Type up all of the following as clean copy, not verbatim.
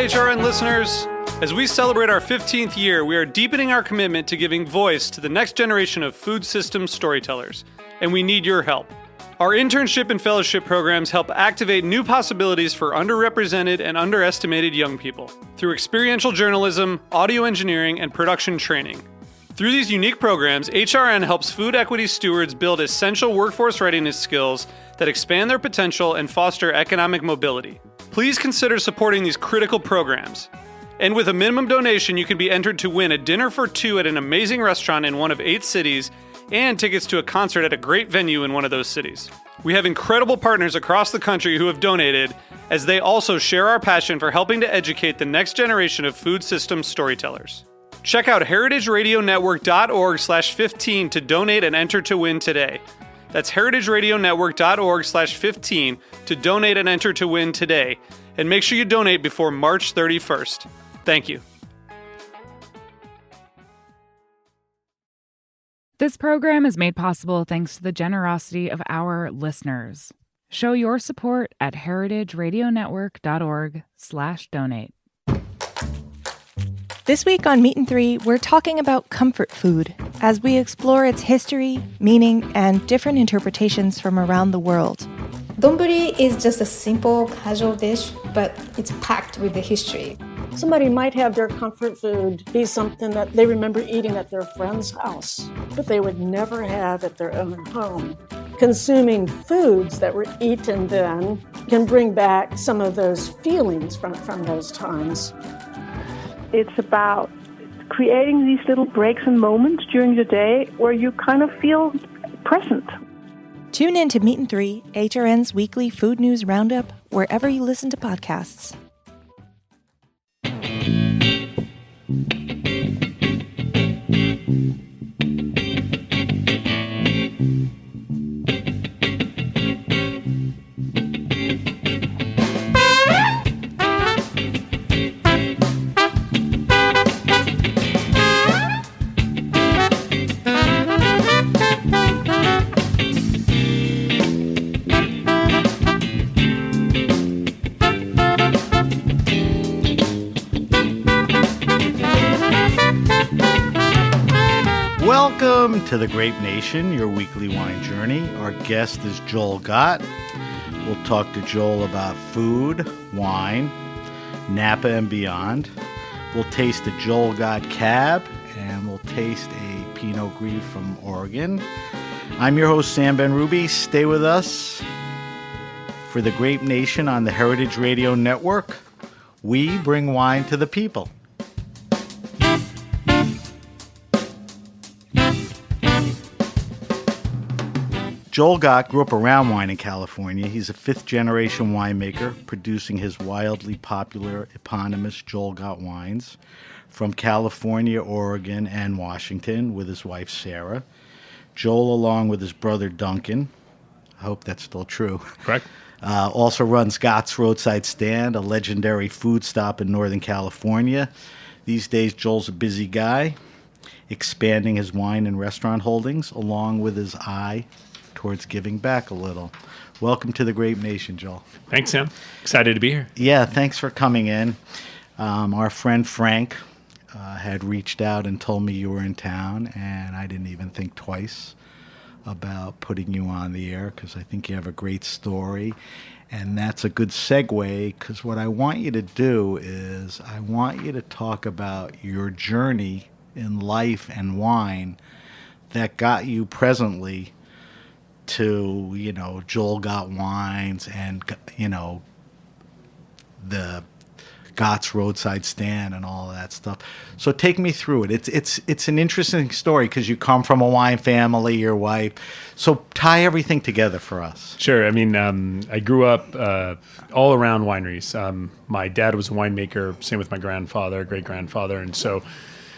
HRN listeners. As we celebrate our 15th year, we are deepening our commitment to giving voice to the next generation of food systems storytellers, and we need your help. Our internship and fellowship programs help activate new possibilities for underrepresented and underestimated young people through experiential journalism, audio engineering, and production training. Through these unique programs, HRN helps food equity stewards build essential workforce readiness skills that expand their potential and foster economic mobility. Please consider supporting these critical programs. And with a minimum donation, you can be entered to win a dinner for two at an amazing restaurant in one of 8 cities and tickets to a concert at a great venue in one of those cities. We have incredible partners across the country who have donated, as they also share our passion for helping to educate the next generation of food systems storytellers. Check out heritageradionetwork.org/15 to donate and enter to win today. That's heritageradionetwork.org/15 to donate and enter to win today. And make sure you donate before March 31st. Thank you. This program is made possible thanks to the generosity of our listeners. Show your support at heritageradionetwork.org/donate. This week on Meat and Three, we're talking about comfort food as we explore its history, meaning, and different interpretations from around the world. Donburi is just a simple, casual dish, but it's packed with the history. Somebody might have their comfort food be something that they remember eating at their friend's house, but they would never have at their own home. Consuming foods that were eaten then can bring back some of those feelings from those times. It's about creating these little breaks and moments during the day where you kind of feel present. Tune in to Meat and Three, HRN's weekly food news roundup, wherever you listen to podcasts. Welcome to the Grape Nation, your weekly wine journey. Our guest is Joel Gott. We'll talk to Joel about food, wine, Napa and beyond. We'll taste a Joel Gott Cab, and we'll taste a Pinot Gris from Oregon. I'm your host, Sam Ben-Ruby. Stay with us for the Grape Nation on the Heritage Radio Network. We bring wine to the people. Joel Gott grew up around wine in California. He's a fifth-generation winemaker, producing his wildly popular eponymous Joel Gott wines from California, Oregon, and Washington with his wife, Sarah. Joel, along with his brother, Duncan, I hope that's still true. Correct. Also runs Gott's Roadside Stand, a legendary food stop in Northern California. These days, Joel's a busy guy, expanding his wine and restaurant holdings, along with his eye towards giving back a little. Welcome to the Grape Nation, Joel. Thanks, Sam. Excited to be here. Yeah, thanks for coming in. Our friend Frank had reached out and told me you were in town, and I didn't even think twice about putting you on the air because I think you have a great story. And that's a good segue, because what I want you to do is I want you to talk about your journey in life and wine that got you presently to, you know, Joel Gott Wines and, you know, the Gott's Roadside Stand and all of that stuff. So take me through it. It's an interesting story because you come from a wine family, your wife. So tie everything together for us. Sure. I mean, I grew up all around wineries. My dad was a winemaker, same with my grandfather, great-grandfather. And so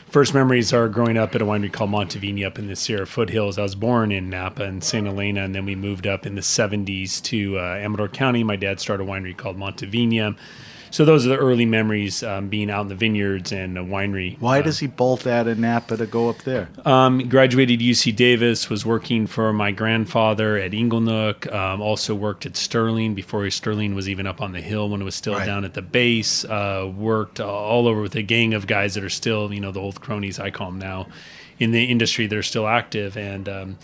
first memories are growing up at a winery called Montevini up in the Sierra foothills. I was born in Napa and St. Helena, and then we moved up in the 70s to Amador County. My dad started a winery called Montevini. So those are the early memories, being out in the vineyards and a winery. Why does he bolt out of Napa to go up there? Graduated UC Davis, was working for my grandfather at Inglenook, also worked at Sterling before Sterling was even up on the hill when it was still down at the base, worked all over with a gang of guys that are still, the old cronies, I call them now, in the industry that are still active. And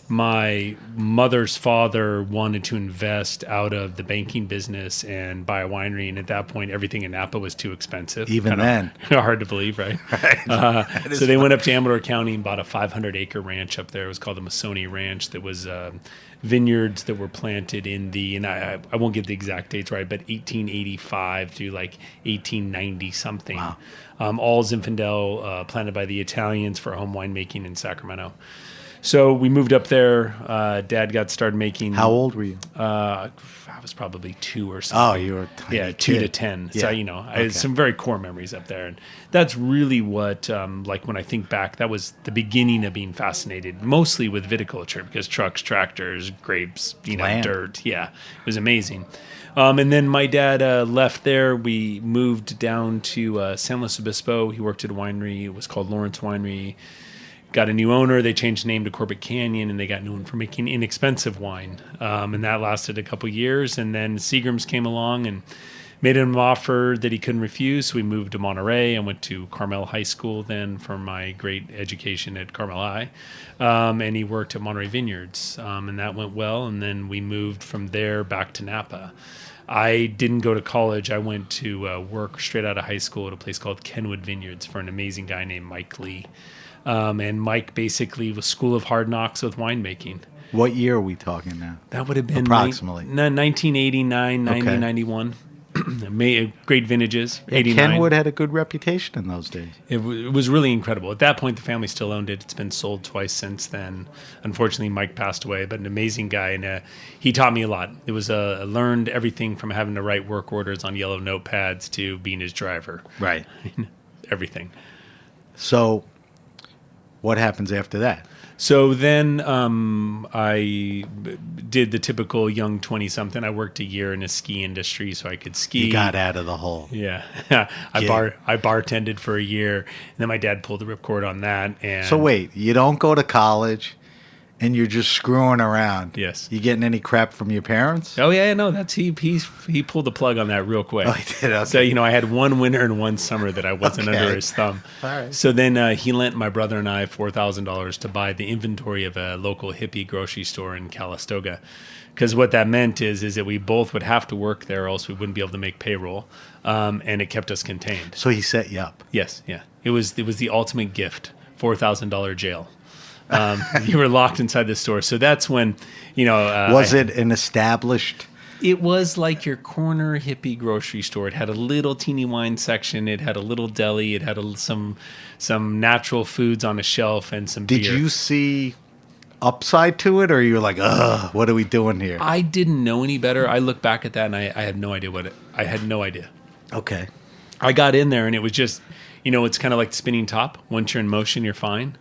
my mother's father wanted to invest out of the banking business and buy a winery. And at that point, everything in Napa was too expensive. Even then. Hard to believe, right? So they went up to Amador County and bought a 500-acre ranch up there. It was called the Masoni Ranch. That was vineyards that were planted in and I won't get the exact dates right, but 1885 through like 1890 something. Wow. All Zinfandel, planted by the Italians for home winemaking in Sacramento. So we moved up there. Dad got started making. How old were you? I was probably 2 or something. Oh, you were a tiny kid. 2 to 10. Yeah. So, I had some very core memories up there. And that's really what, like when I think back, that was the beginning of being fascinated, mostly with viticulture, because trucks, tractors, grapes, Land. dirt. Yeah, it was amazing. And then my dad left there. We moved down to San Luis Obispo. He worked at a winery. It was called Lawrence Winery. Got a new owner. They changed the name to Corbett Canyon, and they got known for making inexpensive wine. And that lasted a couple years. And then Seagram's came along and made him an offer that he couldn't refuse. So we moved to Monterey. I went to Carmel High School then for my great education at Carmel High. And he worked at Monterey Vineyards. And that went well. And then we moved from there back to Napa. I didn't go to college. I went to work straight out of high school at a place called Kenwood Vineyards for an amazing guy named Mike Lee. And Mike basically was School of Hard Knocks with winemaking. What year are we talking now? That would have been approximately 1989, 90, 91. Great vintages. Yeah, 89. Kenwood had a good reputation in those days. It was really incredible. At that point, the family still owned it. It's been sold twice since then. Unfortunately, Mike passed away, but an amazing guy, and he taught me a lot. It was I learned everything from having to write work orders on yellow notepads to being his driver. Right. Everything. So what happens after that? So then I did the typical young 20-something. I worked a year in the ski industry so I could ski. You got out of the hole. Yeah. I bartended for a year, and then my dad pulled the ripcord on that. And So wait, you don't go to college and you're just screwing around. Yes. You getting any crap from your parents? Oh, yeah, no, that's he pulled the plug on that real quick. Oh, he did? Okay. So, I had one winter and one summer that I wasn't Okay. under his thumb. All right. So then he lent my brother and I $4,000 to buy the inventory of a local hippie grocery store in Calistoga. Because what that meant is that we both would have to work there, or else we wouldn't be able to make payroll. And it kept us contained. So he set you up. Yes, yeah. It was the ultimate gift, $4,000 jail. You were locked inside the store. So that's when, Was it an established? It was like your corner hippie grocery store. It had a little teeny wine section. It had a little deli. It had some natural foods on a shelf and some beer. Did you see upside to it, or you were like, ugh, what are we doing here? I didn't know any better. I look back at that and I had no idea I had no idea. Okay. I got in there and it was just, it's kind of like the spinning top. Once you're in motion, you're fine.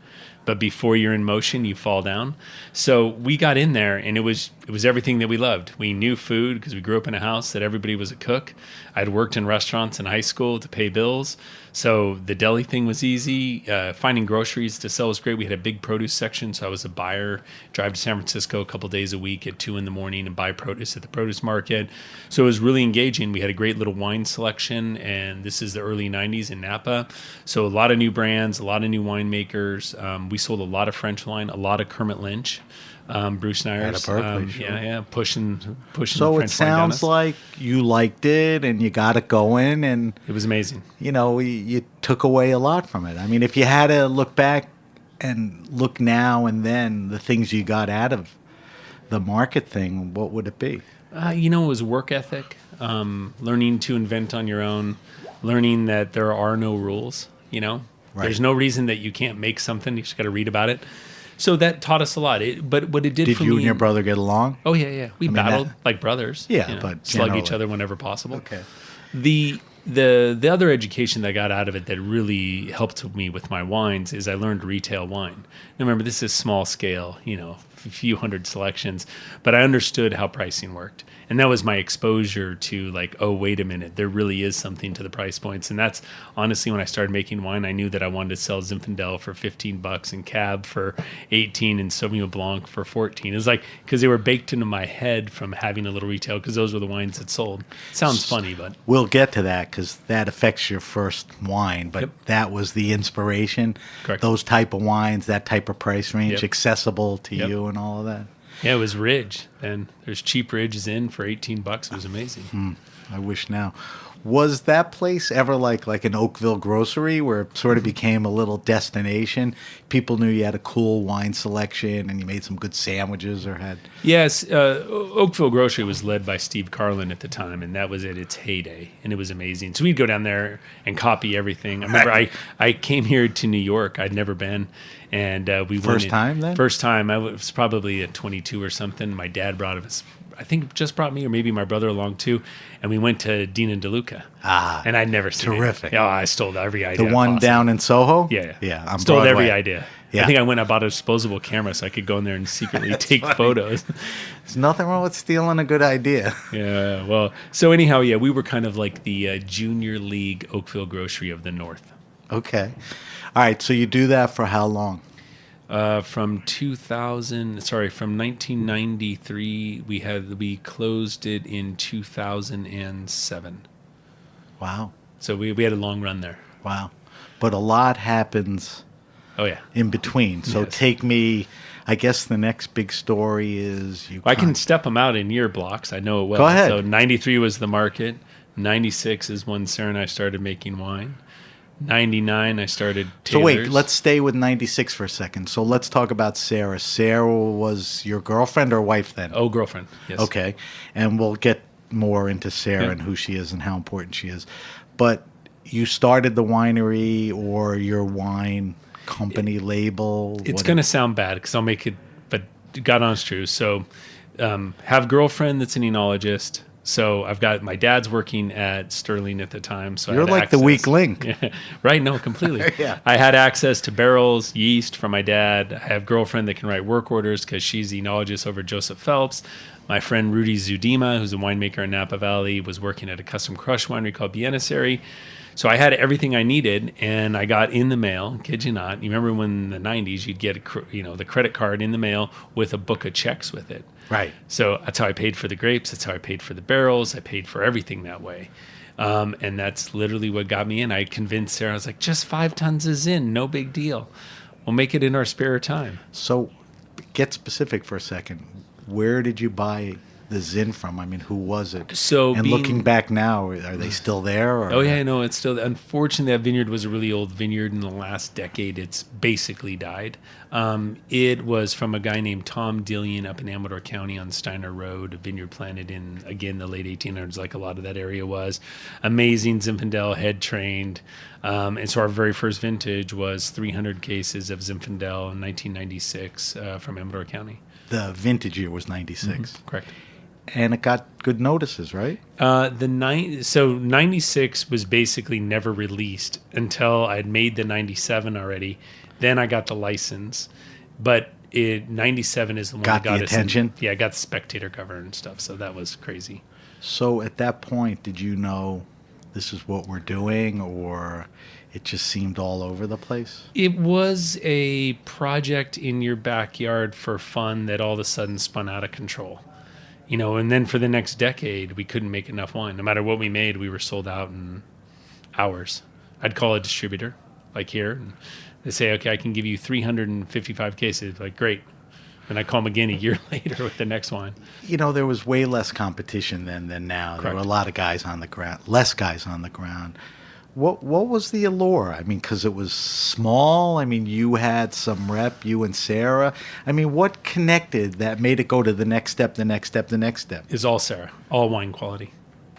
But before you're in motion, you fall down. So we got in there, and it was everything that we loved. We knew food because we grew up in a house that everybody was a cook. I'd worked in restaurants in high school to pay bills. So the deli thing was easy. Finding groceries to sell was great. We had a big produce section, so I was a buyer. Drive to San Francisco a couple days a week at 2 a.m. and buy produce at the produce market. So it was really engaging. We had a great little wine selection, and this is the early 90s in Napa. So a lot of new brands, a lot of new winemakers. We sold a lot of French wine, a lot of Kermit Lynch. Bruce Nyers. At a Berkeley, sure. Yeah, pushing So the it French wine down sounds us. like you liked it and you got it going, and It was amazing. you took away a lot from it. I mean, if you had to look back and look now and then, the things you got out of the market thing, what would it be? It was work ethic, learning to invent on your own, learning that there are no rules, Right. There's no reason that you can't make something. You just got to read about it. So that taught us a lot. But what it did for me... Did you and your brother get along? Oh, yeah. We battled like brothers. Yeah, but slug each generally. other whenever possible. Okay. The other education that I got out of it that really helped me with my wines is I learned retail wine. Now remember, this is small scale, few hundred selections, but I understood how pricing worked. And that was my exposure to like, oh, wait a minute, there really is something to the price points. And that's honestly when I started making wine, I knew that I wanted to sell Zinfandel for $15 and Cab for 18 and Sauvignon Blanc for 14. It was like, because they were baked into my head from having a little retail, because those were the wines that sold. Sounds funny, but We'll get to that because that affects your first wine, but Yep. that was the inspiration. Correct. Those type of wines, that type of price range, Yep. accessible to Yep. you and all of that. yeah, it was Ridge. Then there's cheap Ridge Zin for $18. It was amazing. I wish now. Was that place ever like an Oakville grocery where it sort of became a little destination? People knew you had a cool wine selection and you made some good sandwiches or had... Yes, Oakville Grocery was led by Steve Carlin at the time, and that was at its heyday, and it was amazing. So we'd go down there and copy everything. I remember I came here to New York. I'd never been, and we went First in- time then? First time. I was probably at 22 or something. My dad brought us, I think just brought me or maybe my brother along too, and we went to Dean and DeLuca. And I'd never seen terrific. it. Oh, I stole every idea. The one possible. down in Soho? Yeah. Yeah, on Stole every Broadway. idea. Yeah. I think I went and bought a disposable camera so I could go in there and secretly take photos. There's nothing wrong with stealing a good idea. Yeah, well, so anyhow, yeah, we were kind of like the junior league Oakville Grocery of the North. Okay. All right, so you do that for how long? From 1993, we closed it in 2007. Wow. So we had a long run there. Wow. But a lot happens Oh yeah, in between. So Yes. take me, I guess the next big story is you I can step them out in year blocks. I know it well. Go ahead. So 93 was the market. 96 is when Sarah and I started making wine. 99, I started So Taylor's. wait, let's stay with 96 for a second. So let's talk about Sarah. Sarah was your girlfriend or wife then? Oh, girlfriend. Yes. Okay. And we'll get more into Sarah Yeah. and who she is and how important she is. But you started the winery or your wine company label? It's What- going to sound bad because I'll make it, but God honest truth. So, have girlfriend that's an enologist. So I've got my dad's working at Sterling at the time. So I You're had like the access- weak link. Yeah, right? No, completely. Yeah. I had access to barrels, yeast from my dad. I have girlfriend that can write work orders because she's the enologist over Joseph Phelps. My friend Rudy Zudima, who's a winemaker in Napa Valley, was working at a custom crush winery called Biennisary. So I had everything I needed, and I got in the mail. Kid you not? You remember when in the '90s you'd get the credit card in the mail with a book of checks with it. Right. So that's how I paid for the grapes. That's how I paid for the barrels. I paid for everything that way. And that's literally what got me in. I convinced Sarah, I was like, just 5 tons is in, no big deal. We'll make it in our spare time. So get specific for a second. Where did you buy the Zin from? I mean, who was it? So and being- looking back now, are they still there? Or? Oh yeah, no, it's still. Unfortunately, that vineyard was a really old vineyard. In the last decade, it's basically died. It was from a guy named Tom Dillion up in Amador County on Steiner Road, a vineyard planted in, again, the late 1800s, like a lot of that area was. Amazing Zinfandel, head trained. And so our very first vintage was 300 cases of Zinfandel in 1996 from Amador County. The vintage year was 96. Correct. And it got good notices, right? So 96 was basically never released until I'd made the 97 already. Then I got the license, but 97 is the one Got that got the us in- attention? yeah, I got the spectator cover and stuff. So that was crazy. So at that point, did you know this is what we're doing, or it just seemed all over the place? It was a project in your backyard for fun that all of a sudden spun out of control. And then for the next decade, we couldn't make enough wine. No matter what we made, we were sold out in hours. I'd call a distributor, like here, and they say, okay, I can give you 355 cases. Like, great. And I call them again a year later with the next wine. There was way less competition then than now. There Correct. were a lot of guys on the ground, less guys on the ground. What was the allure? I mean, because it was small. I mean, you had some rep, you and Sarah. I mean, what connected that made it go to the next step, the next step, the next step? Is all Sarah, all wine quality.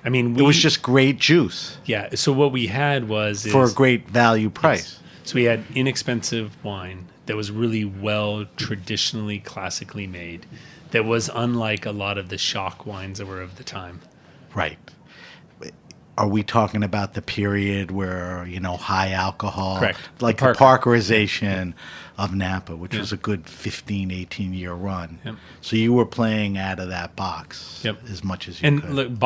I mean, It was just great juice yeah. So what we had was for a great value price. So we had inexpensive wine that was really well traditionally, classically made, that was unlike a lot of the shock wines that were of the time. Right. are we talking about the period where, high alcohol? Correct. Like the Parkerization of Napa, which was a good 15, 18-year run. Yep. So you were playing out of that box as much as you could. And look,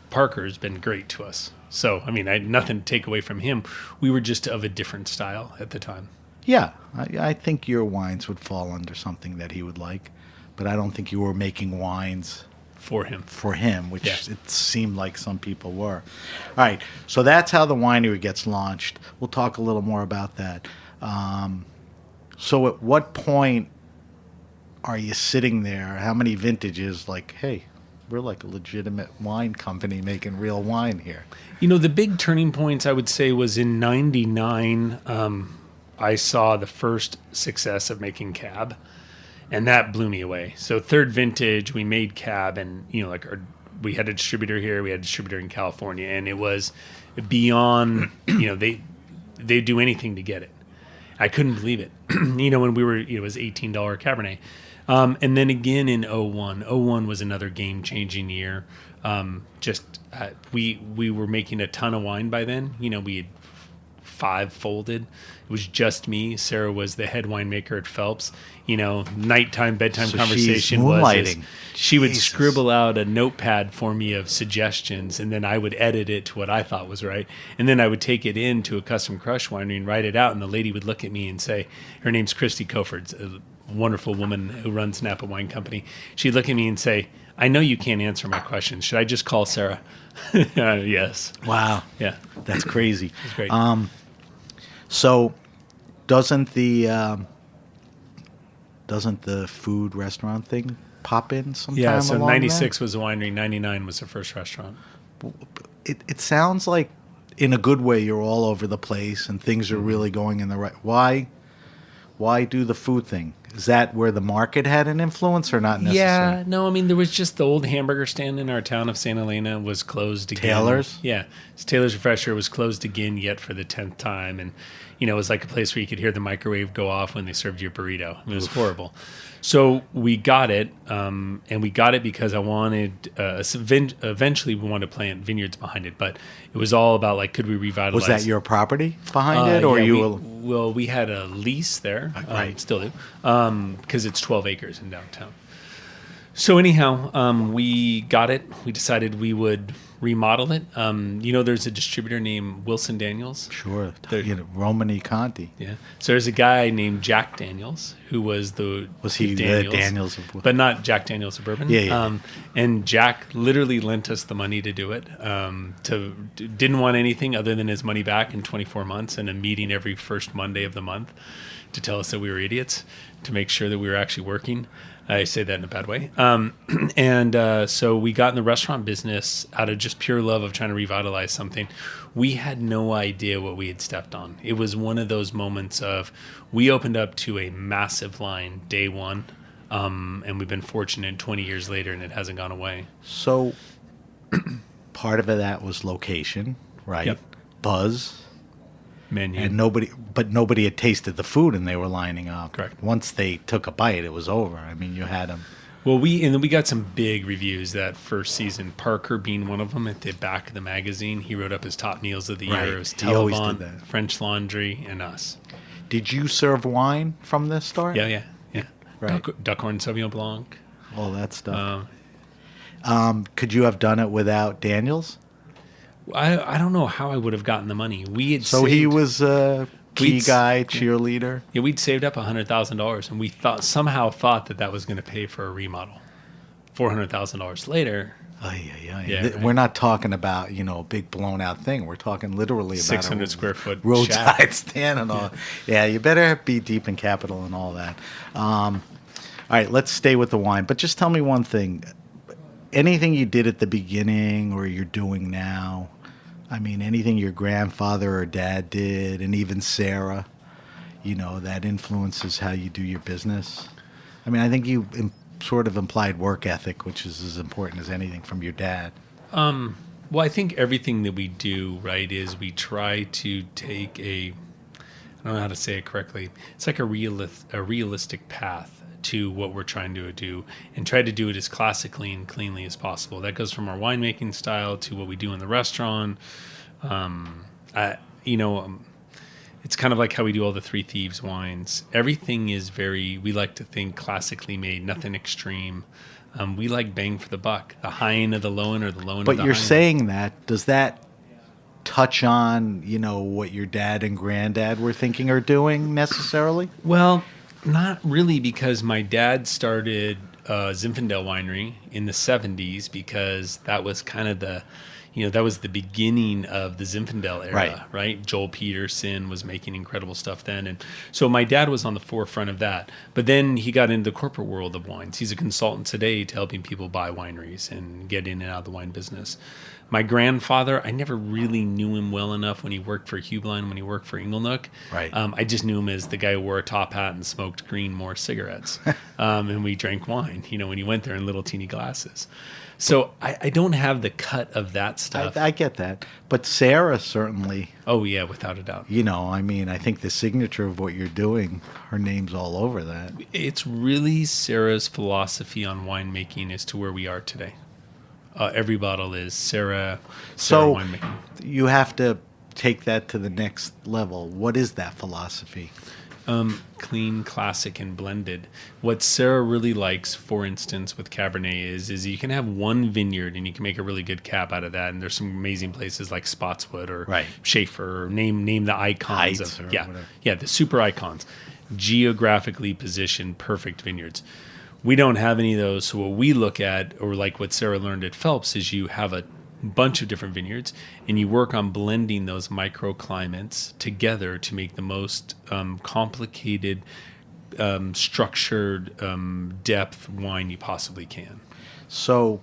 Parker has been great to us. So, I mean, I had nothing to take away from him. We were just of a different style at the time. Yeah, I think your wines would fall under something that he would like, but I don't think you were making wines for him, which it seemed like some people were. All right, so that's how the winery gets launched. We'll talk a little more about that. So at what point are you sitting there? How many vintages? Like, hey, we're like a legitimate wine company making real wine here. The big turning points, I would say, was in '99. I saw the first success of making Cab, and that blew me away. So third vintage, we made Cab, and we had a distributor here, we had a distributor in California, and it was beyond. They'd do anything to get it. I couldn't believe it. When we were, it was $18 Cabernet. And then again in 01. 01 was another game-changing year. We were making a ton of wine by then. We had 5 folded. It was just me. Sarah was the head winemaker at Phelps. Nighttime, bedtime conversation was she would scribble out a notepad for me of suggestions, and then I would edit it to what I thought was right. And then I would take it into a custom crush winery and write it out, and the lady would look at me and say, her name's Christy Coford, a wonderful woman who runs Napa Wine Company. She'd look at me and say, I know you can't answer my questions. Should I just call Sarah? Yes. Wow. Yeah. That's crazy. It's great. So doesn't the food restaurant thing pop in sometime? Yeah, so along 96 was the winery, 99 was the first restaurant. It sounds like, in a good way, you're all over the place and things are really going in the right. Why do the food thing? Is that where the market had an influence or not necessarily? Yeah, no, I mean, there was just the old hamburger stand in our town of Santa Elena was closed again. Taylor's? Yeah. Taylor's Refresher was closed again yet for the 10th time. And, it was like a place where you could hear the microwave go off when they served you a burrito. It was horrible. So we got it, and we got it because I wanted, eventually we wanted to plant vineyards behind it, but it was all about, like, could we revitalize? Was that your property behind it, or Well, we had a lease there, right? Still do, because it's 12 acres in downtown. So anyhow, we got it. We decided we would remodel it. There's a distributor named Wilson Daniels. Sure. Romani Conti. Yeah. So there's a guy named Jack Daniels who was he Daniels, the Daniels of, but not Jack Daniels of bourbon. Yeah. And Jack literally lent us the money to do it. Didn't want anything other than his money back in 24 months and a meeting every first Monday of the month to tell us that we were idiots, to make sure that we were actually working. I say that in a bad way. So we got in the restaurant business out of just pure love of trying to revitalize something. We had no idea what we had stepped on. It was one of those moments of, we opened up to a massive line day one, and we've been fortunate 20 years later, and it hasn't gone away. So part of that was location, right? Yep. Buzz. Menu. And nobody had tasted the food, and they were lining up. Correct. Once they took a bite, it was over. I mean, you had them. Well, then we got some big reviews that first season. Parker being one of them at the back of the magazine. He wrote up his top meals of the year. It was He always did Televon, that. French Laundry, and us. Did you serve wine from this start? Yeah. Right. Duckhorn Sauvignon Blanc. All that stuff. Could you have done it without Daniels? I don't know how I would have gotten the money. He was a key guy, cheerleader. Yeah, we'd saved up $100,000, and we somehow thought that was going to pay for a remodel. $400,000 later. Yeah. We're not talking about a big blown out thing. We're talking literally about 600 square foot roadside stand and all. Yeah, you better be deep in capital and all that. All right, let's stay with the wine. But just tell me one thing. Anything you did at the beginning or you're doing now, I mean, anything your grandfather or dad did, and even Sarah, that influences how you do your business? I mean, I think you sort of implied work ethic, which is as important as anything from your dad. Well, I think everything that we do, right, is we try to take I don't know how to say it correctly. It's like a realistic path to what we're trying to do and try to do it as classically and cleanly as possible. That goes from our winemaking style to what we do in the restaurant. It's kind of like how we do all the Three Thieves wines. Everything is we like to think classically made, nothing extreme. We like bang for the buck, the high end of the low end or the low end of the high end. But you're saying that, does that touch on, what your dad and granddad were thinking or doing necessarily? Well, not really, because my dad started Zinfandel Winery in the 70s because that was kind of that was the beginning of the Zinfandel era, right? Joel Peterson was making incredible stuff then. And so my dad was on the forefront of that. But then he got into the corporate world of wines. He's a consultant today to helping people buy wineries and get in and out of the wine business. My grandfather, I never really knew him well enough when he worked for Hublin, when he worked for Inglenook. Right. I just knew him as the guy who wore a top hat and smoked green Moore cigarettes. And we drank wine, when he went there in little teeny glasses. So I don't have the cut of that stuff. I get that. But Sarah certainly... Oh, yeah, without a doubt. I think the signature of what you're doing, her name's all over that. It's really Sarah's philosophy on winemaking as to where we are today. Every bottle is Sarah winemaking. You have to take that to the next level. What is that philosophy? Clean, classic, and blended. What Sarah really likes, for instance, with Cabernet is you can have one vineyard and you can make a really good cab out of that. And there's some amazing places like Spotswood or Schaefer, or name the icons. Heights or whatever. Yeah, the super icons. Geographically positioned, perfect vineyards. We don't have any of those. So what we look at, or like what Sarah learned at Phelps, is you have a bunch of different vineyards and you work on blending those microclimates together to make the most complicated, structured, depth wine you possibly can. So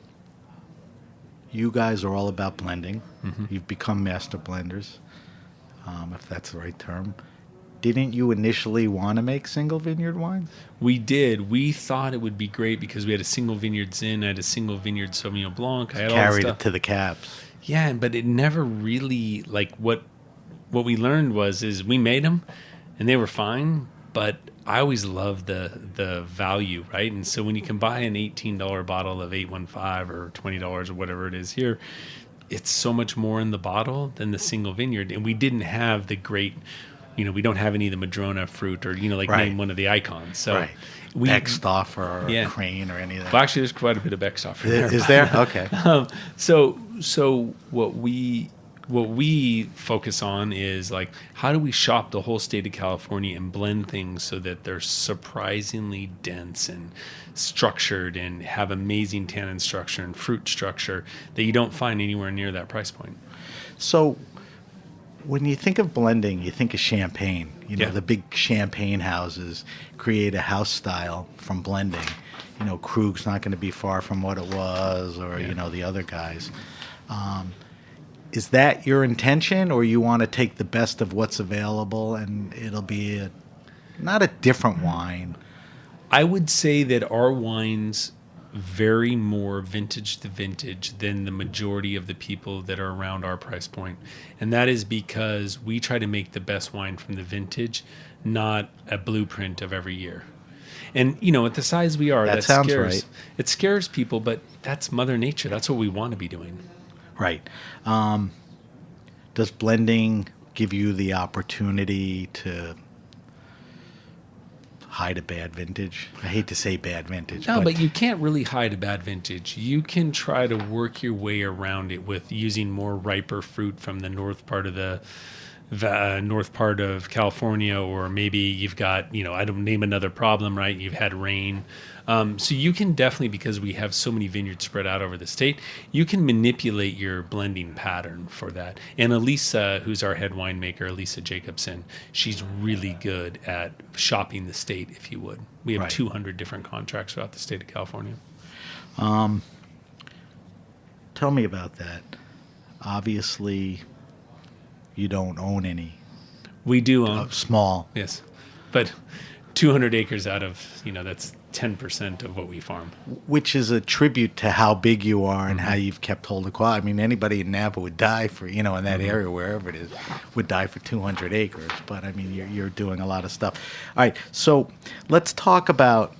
you guys are all about blending. Mm-hmm. You've become master blenders, if that's the right term. Didn't you initially want to make single vineyard wines? We did. We thought it would be great because we had a single vineyard Zin, I had a single vineyard Sauvignon Blanc. I had carried all it to the cabs. Yeah, but it never really, what we learned is we made them and they were fine, but I always loved the value, right? And so when you can buy an $18 bottle of 815 or $20 or whatever it is here, it's so much more in the bottle than the single vineyard. And we didn't have the great... we don't have any of the Madrona fruit or, name one of the icons. So Beckstoffer or Crane or any of that. Well, actually, there's quite a bit of Beckstoffer there. Is there? Okay. So what we focus on is how do we shop the whole state of California and blend things so that they're surprisingly dense and structured and have amazing tannin structure and fruit structure that you don't find anywhere near that price point. So when you think of blending, you think of champagne. The big champagne houses create a house style from blending. Krug's not going to be far from what it was, or, the other guys. Is that your intention, or you want to take the best of what's available and it'll be not a different wine? I would say that our wines vary more vintage to vintage than the majority of the people that are around our price point. And that is because we try to make the best wine from the vintage, not a blueprint of every year. And, at the size we are, that sounds scares, right. It scares people, but that's Mother Nature. That's what we want to be doing. Right. Does blending give you the opportunity to hide a bad vintage? I hate to say bad vintage. No, but you can't really hide a bad vintage. You can try to work your way around it with using more riper fruit from the north part of California, or maybe you've got, I don't name another problem, right? You've had rain. So you can definitely, because we have so many vineyards spread out over the state, you can manipulate your blending pattern for that. And Elisa, who's our head winemaker, Elisa Jacobson, she's really good at shopping the state, if you would. We have 200 different contracts throughout the state of California. Tell me about that. Obviously, you don't own any. We do own. Small. Yes. But 200 acres out of, that's 10% of what we farm. Which is a tribute to how big you are and how you've kept hold of quality. I mean, anybody in Napa would die for, in that area, wherever it is, would die for 200 acres. But, I mean, you're doing a lot of stuff. All right, so let's talk about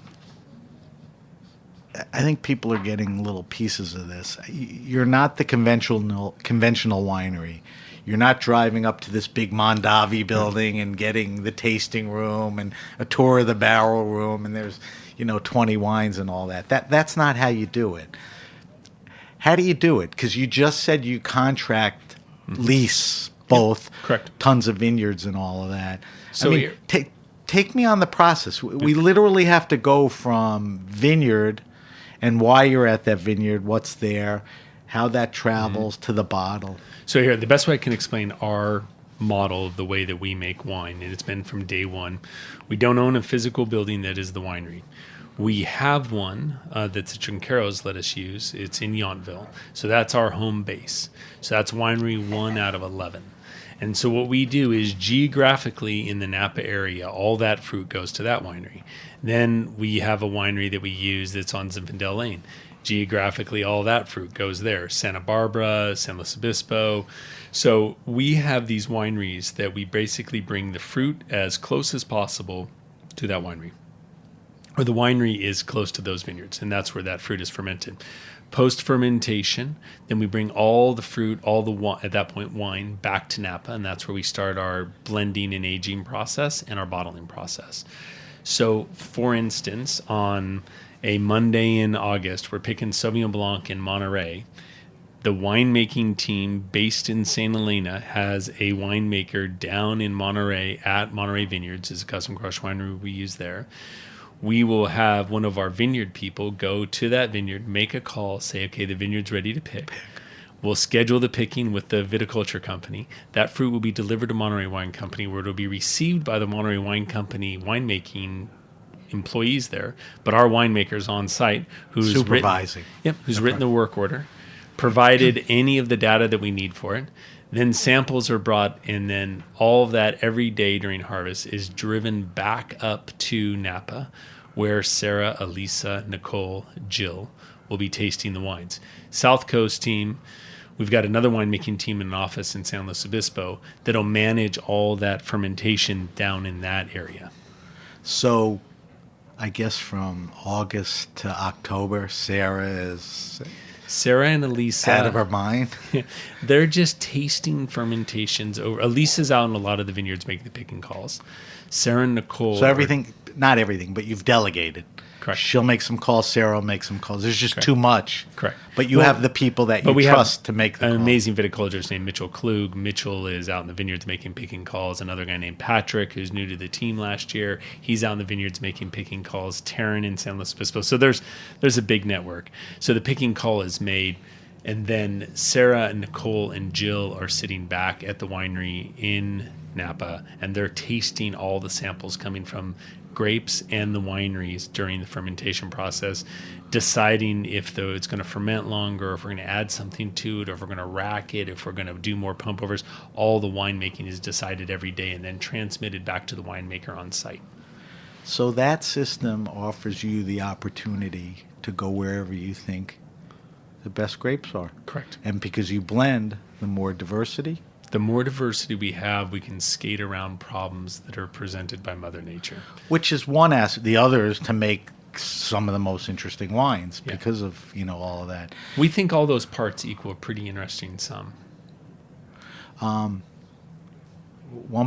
I think people are getting little pieces of this. You're not the conventional winery. You're not driving up to this big Mondavi building and getting the tasting room and a tour of the barrel room, and there's 20 wines and all that. That's not how you do it. How do you do it? Because you just said you contract, lease both, correct, tons of vineyards and all of that. So take me on the process. We literally have to go from vineyard and why you're at that vineyard, what's there, how that travels to the bottle. So here, the best way I can explain our model of the way that we make wine, and it's been from day one. We don't own a physical building that is the winery. We have one that's a Trinchero's let us use. It's in Yountville. So that's our home base. So that's winery 1 out of 11. And so what we do is geographically in the Napa area, all that fruit goes to that winery. Then we have a winery that we use that's on Zinfandel Lane. Geographically, all that fruit goes there. Santa Barbara, San Luis Obispo. So we have these wineries that we basically bring the fruit as close as possible to that winery. Or the winery is close to those vineyards, and that's where that fruit is fermented. Post-fermentation, then we bring all the fruit, at that point wine, back to Napa, and that's where we start our blending and aging process and our bottling process. So, for instance, on a Monday in August, we're picking Sauvignon Blanc in Monterey. The winemaking team based in St. Helena has a winemaker down in Monterey at Monterey Vineyards. It's a custom crush winery we use there. We will have one of our vineyard people go to that vineyard, make a call, say, okay, the vineyard's ready to pick. We'll schedule the picking with the viticulture company. That fruit will be delivered to Monterey Wine Company, where it will be received by the Monterey Wine Company winemaking employees there, but our winemaker's on site who's supervising. Written the work order, provided any of the data that we need for it. Then samples are brought, and then all of that every day during harvest is driven back up to Napa, where Sarah, Elisa, Nicole, Jill will be tasting the wines. South Coast team, we've got another winemaking team in an office in San Luis Obispo that'll manage all that fermentation down in that area. So I guess from August to October, Sarah and Elisa out of her mind. They're just tasting fermentations over. Elisa's out in a lot of the vineyards making the picking calls. Sarah and Nicole. So not everything, but you've delegated. Correct. She'll make some calls. Sarah will make some calls. There's just too much. Correct. But you have the people that you trust to make the an call. Amazing viticulturist named Mitchell Klug. Mitchell is out in the vineyards making picking calls. Another guy named Patrick, who's new to the team last year, he's out in the vineyards making picking calls. Taryn in San Luis Obispo. So there's a big network. So the picking call is made, and then Sarah and Nicole and Jill are sitting back at the winery in Napa, and they're tasting all the samples coming from grapes and the wineries during the fermentation process, deciding if it's going to ferment longer, if we're going to add something to it, or if we're going to rack it, if we're going to do more pump overs. All the winemaking is decided every day and then transmitted back to the winemaker on site. So that system offers you the opportunity to go wherever you think the best grapes are. Correct. And because you blend, the more diversity. The more diversity we have, we can skate around problems that are presented by Mother Nature. Which is one aspect. The other is to make some of the most interesting wines because of, all of that. We think all those parts equal a pretty interesting sum. One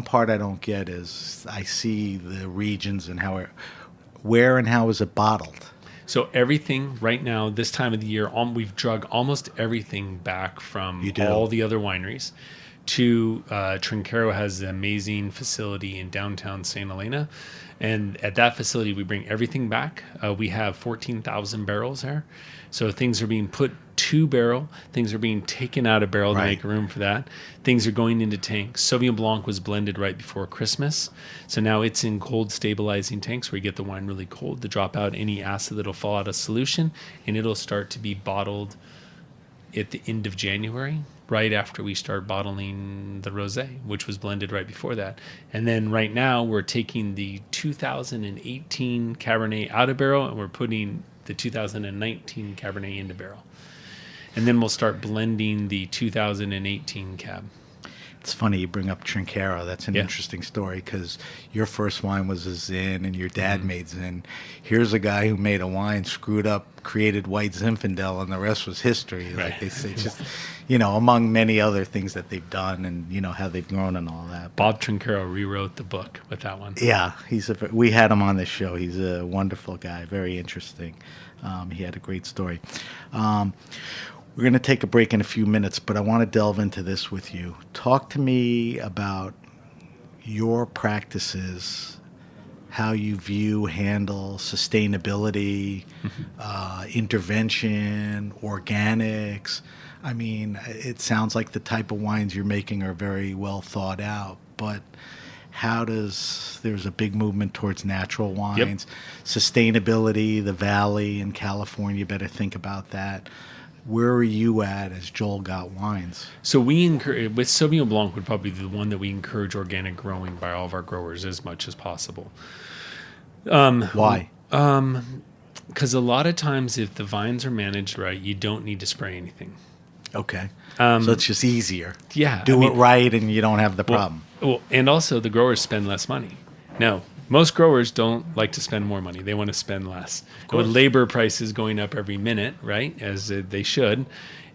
part I don't get is I see the regions and where and how is it bottled? So everything right now, this time of the year, we've drug almost everything back from all the other wineries. Trinchero has an amazing facility in downtown St. Helena. And at that facility, we bring everything back. We have 14,000 barrels there. So things are being put to barrel. Things are being taken out of barrel to make room for that. Things are going into tanks. Sauvignon Blanc was blended right before Christmas. So now it's in cold stabilizing tanks where you get the wine really cold to drop out any acid that'll fall out of solution. And it'll start to be bottled at the end of January, right after we start bottling the rosé, which was blended right before that. And then right now we're taking the 2018 Cabernet out of barrel and we're putting the 2019 Cabernet into barrel. And then we'll start blending the 2018 Cab. It's funny you bring up Trinchero. That's an interesting story because your first wine was a Zin and your dad made Zin. Here's a guy who made a wine, screwed up, created White Zinfandel, and the rest was history. Right. Like they say, just, among many other things that they've done and, how they've grown and all that. Bob Trinchero rewrote the book with that one. Yeah, we had him on the show. He's a wonderful guy, very interesting. He had a great story. We're going to take a break in a few minutes, but I want to delve into this with you. Talk to me about your practices, how you handle sustainability, intervention, organics. I mean, it sounds like the type of wines you're making are very well thought out, but there's a big movement towards natural wines, sustainability, the Valley in California, you better think about that. Where are you at as Joel Gott Wines? So we encourage, with Sauvignon Blanc would probably be the one that we encourage organic growing by all of our growers as much as possible. Why? Because a lot of times if the vines are managed right, you don't need to spray anything. Okay. So it's just easier. Yeah. Do it right and you don't have the problem. Well, and also the growers spend less money. No, most growers don't like to spend more money. They want to spend less. With labor prices going up every minute, right, as they should,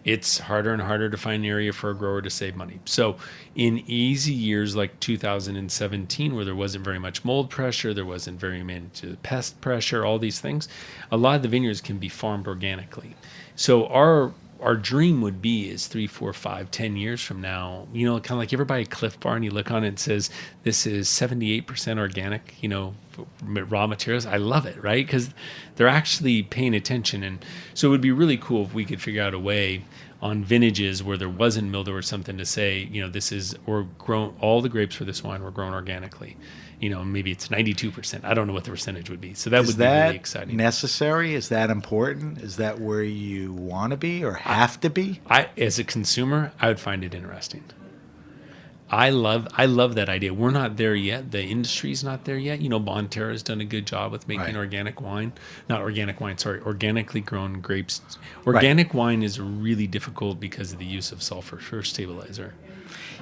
it's harder and harder to find an area for a grower to save money. So in easy years like 2017, where there wasn't very much mold pressure, there wasn't very much pest pressure, all these things, a lot of the vineyards can be farmed organically. So our dream would be is 3, 4, 5, 10 years from now, kind of like you ever buy a Cliff Bar and you look on it and it says, this is 78% organic, raw materials. I love it, right? Because they're actually paying attention. And so it would be really cool if we could figure out a way on vintages where there wasn't mildew or something to say, all the grapes for this wine were grown organically. Maybe it's 92%. I don't know what the percentage would be. So that would be really exciting. Necessary? Is that important? Is that where you want to be or have to be? As a consumer, I would find it interesting. I love that idea. We're not there yet. The industry's not there yet. Bonterra's done a good job with making organic wine. Not organic wine, sorry, organically grown grapes. Organic wine is really difficult because of the use of sulfur for stabilizer.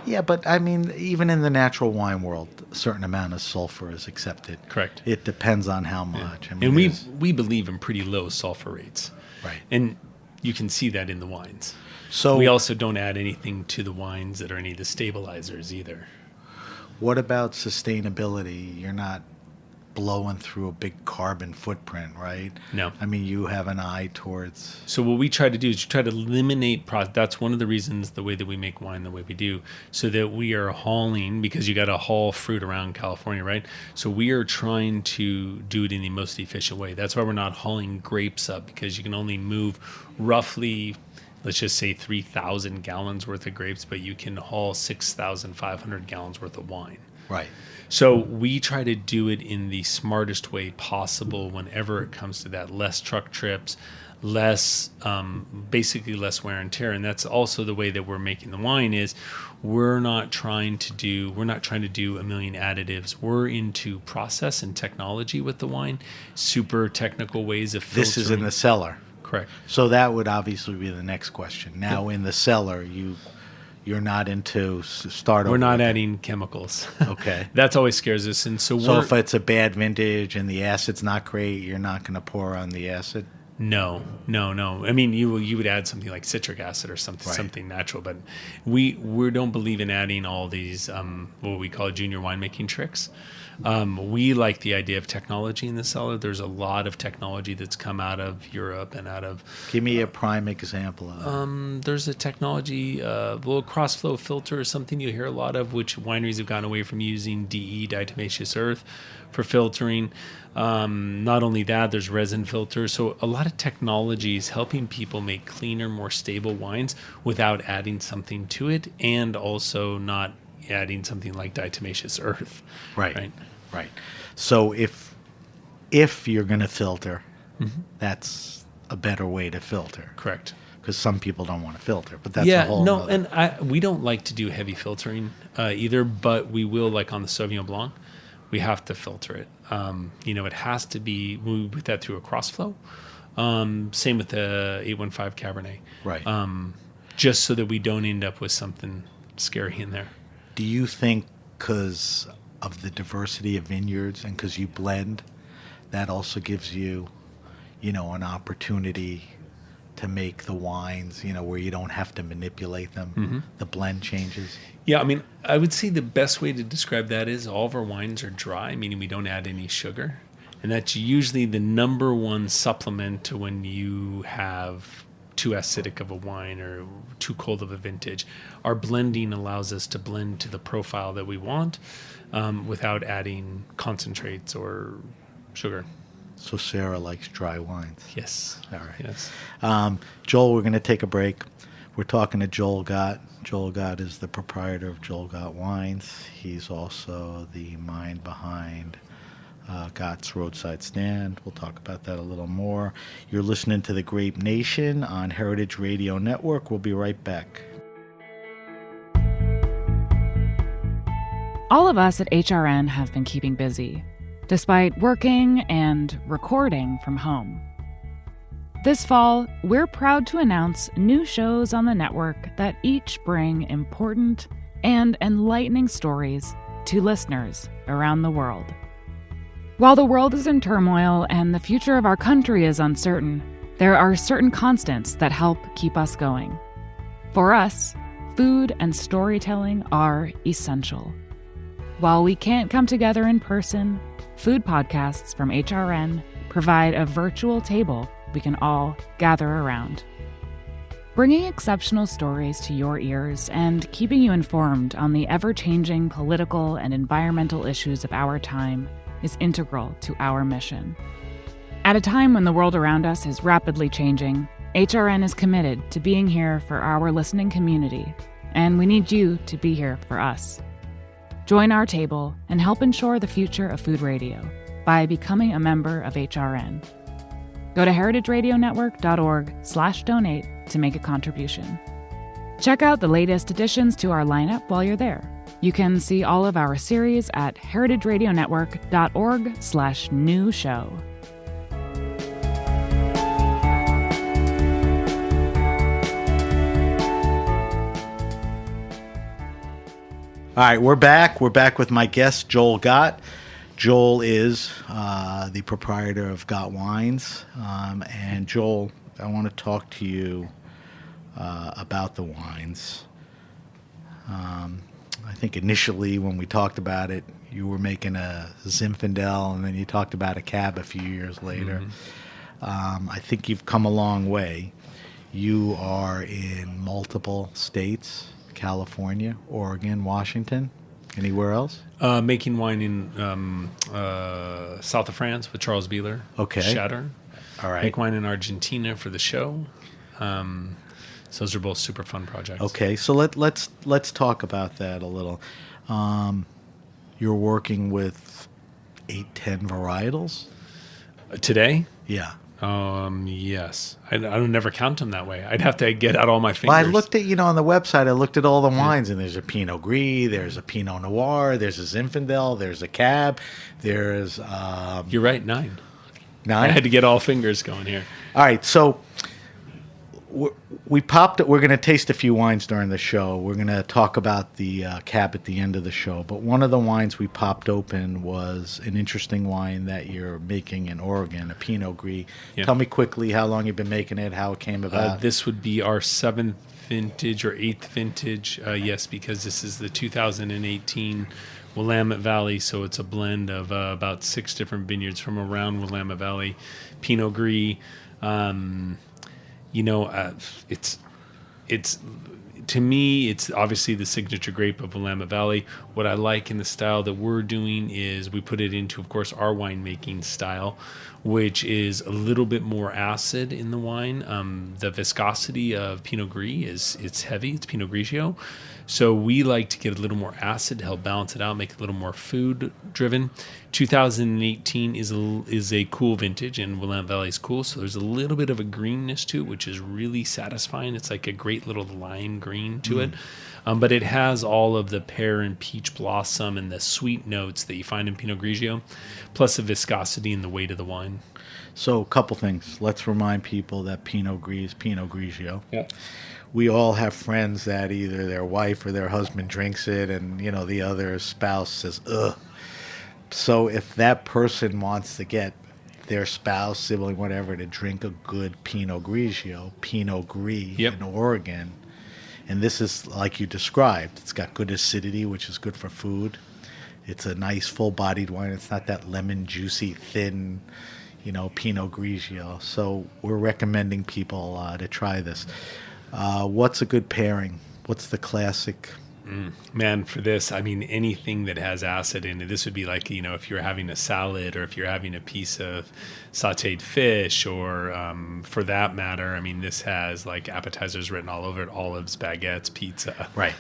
Yeah, but I mean, even in the natural wine world, a certain amount of sulfur is accepted. Correct. It depends on how much. Yeah. And we believe in pretty low sulfur rates. Right. And you can see that in the wines. So we also don't add anything to the wines that are any of the stabilizers either. What about sustainability? You're not blowing through a big carbon footprint, right? No. I mean, you have an eye towards... So what we try to do is try to eliminate... That's one of the reasons the way that we make wine the way we do, so that we are hauling, because you got to haul fruit around California, right? So we are trying to do it in the most efficient way. That's why we're not hauling grapes up, because you can only move roughly... let's just say 3,000 gallons worth of grapes, but you can haul 6,500 gallons worth of wine. Right. So we try to do it in the smartest way possible whenever it comes to that. Less truck trips, basically less wear and tear. And that's also the way that we're making the wine is we're not trying to do a million additives. We're into process and technology with the wine, super technical ways of filtering. This is in the cellar. Correct. So that would obviously be the next question. Now in the cellar, you're not into start over. We're not adding chemicals. Okay. That's always scares us. And so if it's a bad vintage and the acid's not great, you're not going to pour on the acid? No. I mean, you would add something like citric acid or something natural, but we don't believe in adding all these what we call junior winemaking tricks. We like the idea of technology in the cellar. There's a lot of technology that's come out of Europe and out of... Give me a prime example of that. There's a technology, a little cross-flow filter is something you hear a lot of, which wineries have gone away from using DE, diatomaceous earth, for filtering. Not only that, there's resin filters. So a lot of technology is helping people make cleaner, more stable wines without adding something to it, and also not adding something like diatomaceous earth. Right. So if you're going to filter, that's a better way to filter. Correct. Because some people don't want to filter, but that's a whole nother. And we don't like to do heavy filtering either, but we will, like on the Sauvignon Blanc, we have to filter it. It has to be, we put that through a crossflow. Same with the 815 Cabernet. Right. Just so that we don't end up with something scary in there. Do you think because of the diversity of vineyards and because you blend, that also gives you, an opportunity to make the wines, where you don't have to manipulate them? The blend changes. Yeah, I mean, I would say the best way to describe that is all of our wines are dry, meaning we don't add any sugar. And that's usually the number one supplement to when you have too acidic of a wine or too cold of a vintage. Our blending allows us to blend to the profile that we want without adding concentrates or sugar. So Sarah likes dry wines. Yes. All right. Yes. Joel, we're going to take a break. We're talking to Joel Gott. Joel Gott is the proprietor of Joel Gott Wines. He's also the mind behind Gott's Roadside Stand. We'll talk about that a little more. You're listening to The Grape Nation on Heritage Radio Network. We'll be right back. All of us at HRN have been keeping busy, despite working and recording from home. This fall, we're proud to announce new shows on the network that each bring important and enlightening stories to listeners around the world. While the world is in turmoil and the future of our country is uncertain, there are certain constants that help keep us going. For us, food and storytelling are essential. While we can't come together in person, food podcasts from HRN provide a virtual table we can all gather around. Bringing exceptional stories to your ears and keeping you informed on the ever-changing political and environmental issues of our time is integral to our mission. At a time when the world around us is rapidly changing, HRN is committed to being here for our listening community, and we need you to be here for us. Join our table and help ensure the future of food radio by becoming a member of HRN. Go to heritageradionetwork.org/donate to make a contribution. Check out the latest additions to our lineup while you're there. You can see all of our series at heritageradionetwork.org/new show. All right, we're back. We're back with my guest, Joel Gott. Joel is the proprietor of Gott Wines. And Joel, I want to talk to you about the wines. I think initially when we talked about it, you were making a Zinfandel, and then you talked about a cab a few years later. I think you've come a long way. You are in multiple states, California, Oregon, Washington. Anywhere else? Making wine in south of France with Charles Bieler. Okay. Shatter. All right. Make wine in Argentina for the show. So those are both super fun projects. Okay, so let's talk about that a little. You're working with 8-10 varietals Today? Yeah. Yes. I don't never count them that way. I'd have to get out all my fingers. Well, I looked at, on the website, I looked at all the wines, and there's a Pinot Gris, there's a Pinot Noir, there's a Zinfandel, there's a Cab, there's... You're right, 9. 9? I had to get all fingers going here. All right, so we're going to taste a few wines during the show. We're going to talk about the Cab at the end of the show. But one of the wines we popped open was an interesting wine that you're making in Oregon, a Pinot Gris. Yeah. Tell me quickly how long you've been making it, how it came about. This would be our 7th vintage or 8th vintage. Yes, because this is the 2018 Willamette Valley, so it's a blend of about 6 different vineyards from around Willamette Valley. Pinot Gris. It's to me, it's obviously the signature grape of Willamette Valley. What I like in the style that we're doing is we put it into, of course, our winemaking style, which is a little bit more acid in the wine. The viscosity of Pinot Gris it's heavy. It's Pinot Grigio. So we like to get a little more acid to help balance it out, make it a little more food driven. 2018 is a cool vintage, and Willamette Valley is cool. So there's a little bit of a greenness to it, which is really satisfying. It's like a great little lime green to it. But it has all of the pear and peach blossom and the sweet notes that you find in Pinot Grigio, plus the viscosity and the weight of the wine. So a couple things. Let's remind people that Pinot Gris, Pinot Grigio. Yeah. We all have friends that either their wife or their husband drinks it, and the other spouse says, "Ugh." So if that person wants to get their spouse, sibling, whatever, to drink a good Pinot Grigio, Pinot Gris in Oregon, and this is like you described, it's got good acidity, which is good for food. It's a nice full-bodied wine. It's not that lemon juicy, thin, Pinot Grigio. So we're recommending people to try this. What's a good pairing? What's the classic? Man, for this, I mean, anything that has acid in it, this would be like, if you're having a salad or if you're having a piece of sauteed fish or for that matter, I mean, this has like appetizers written all over it, olives, baguettes, pizza. Right.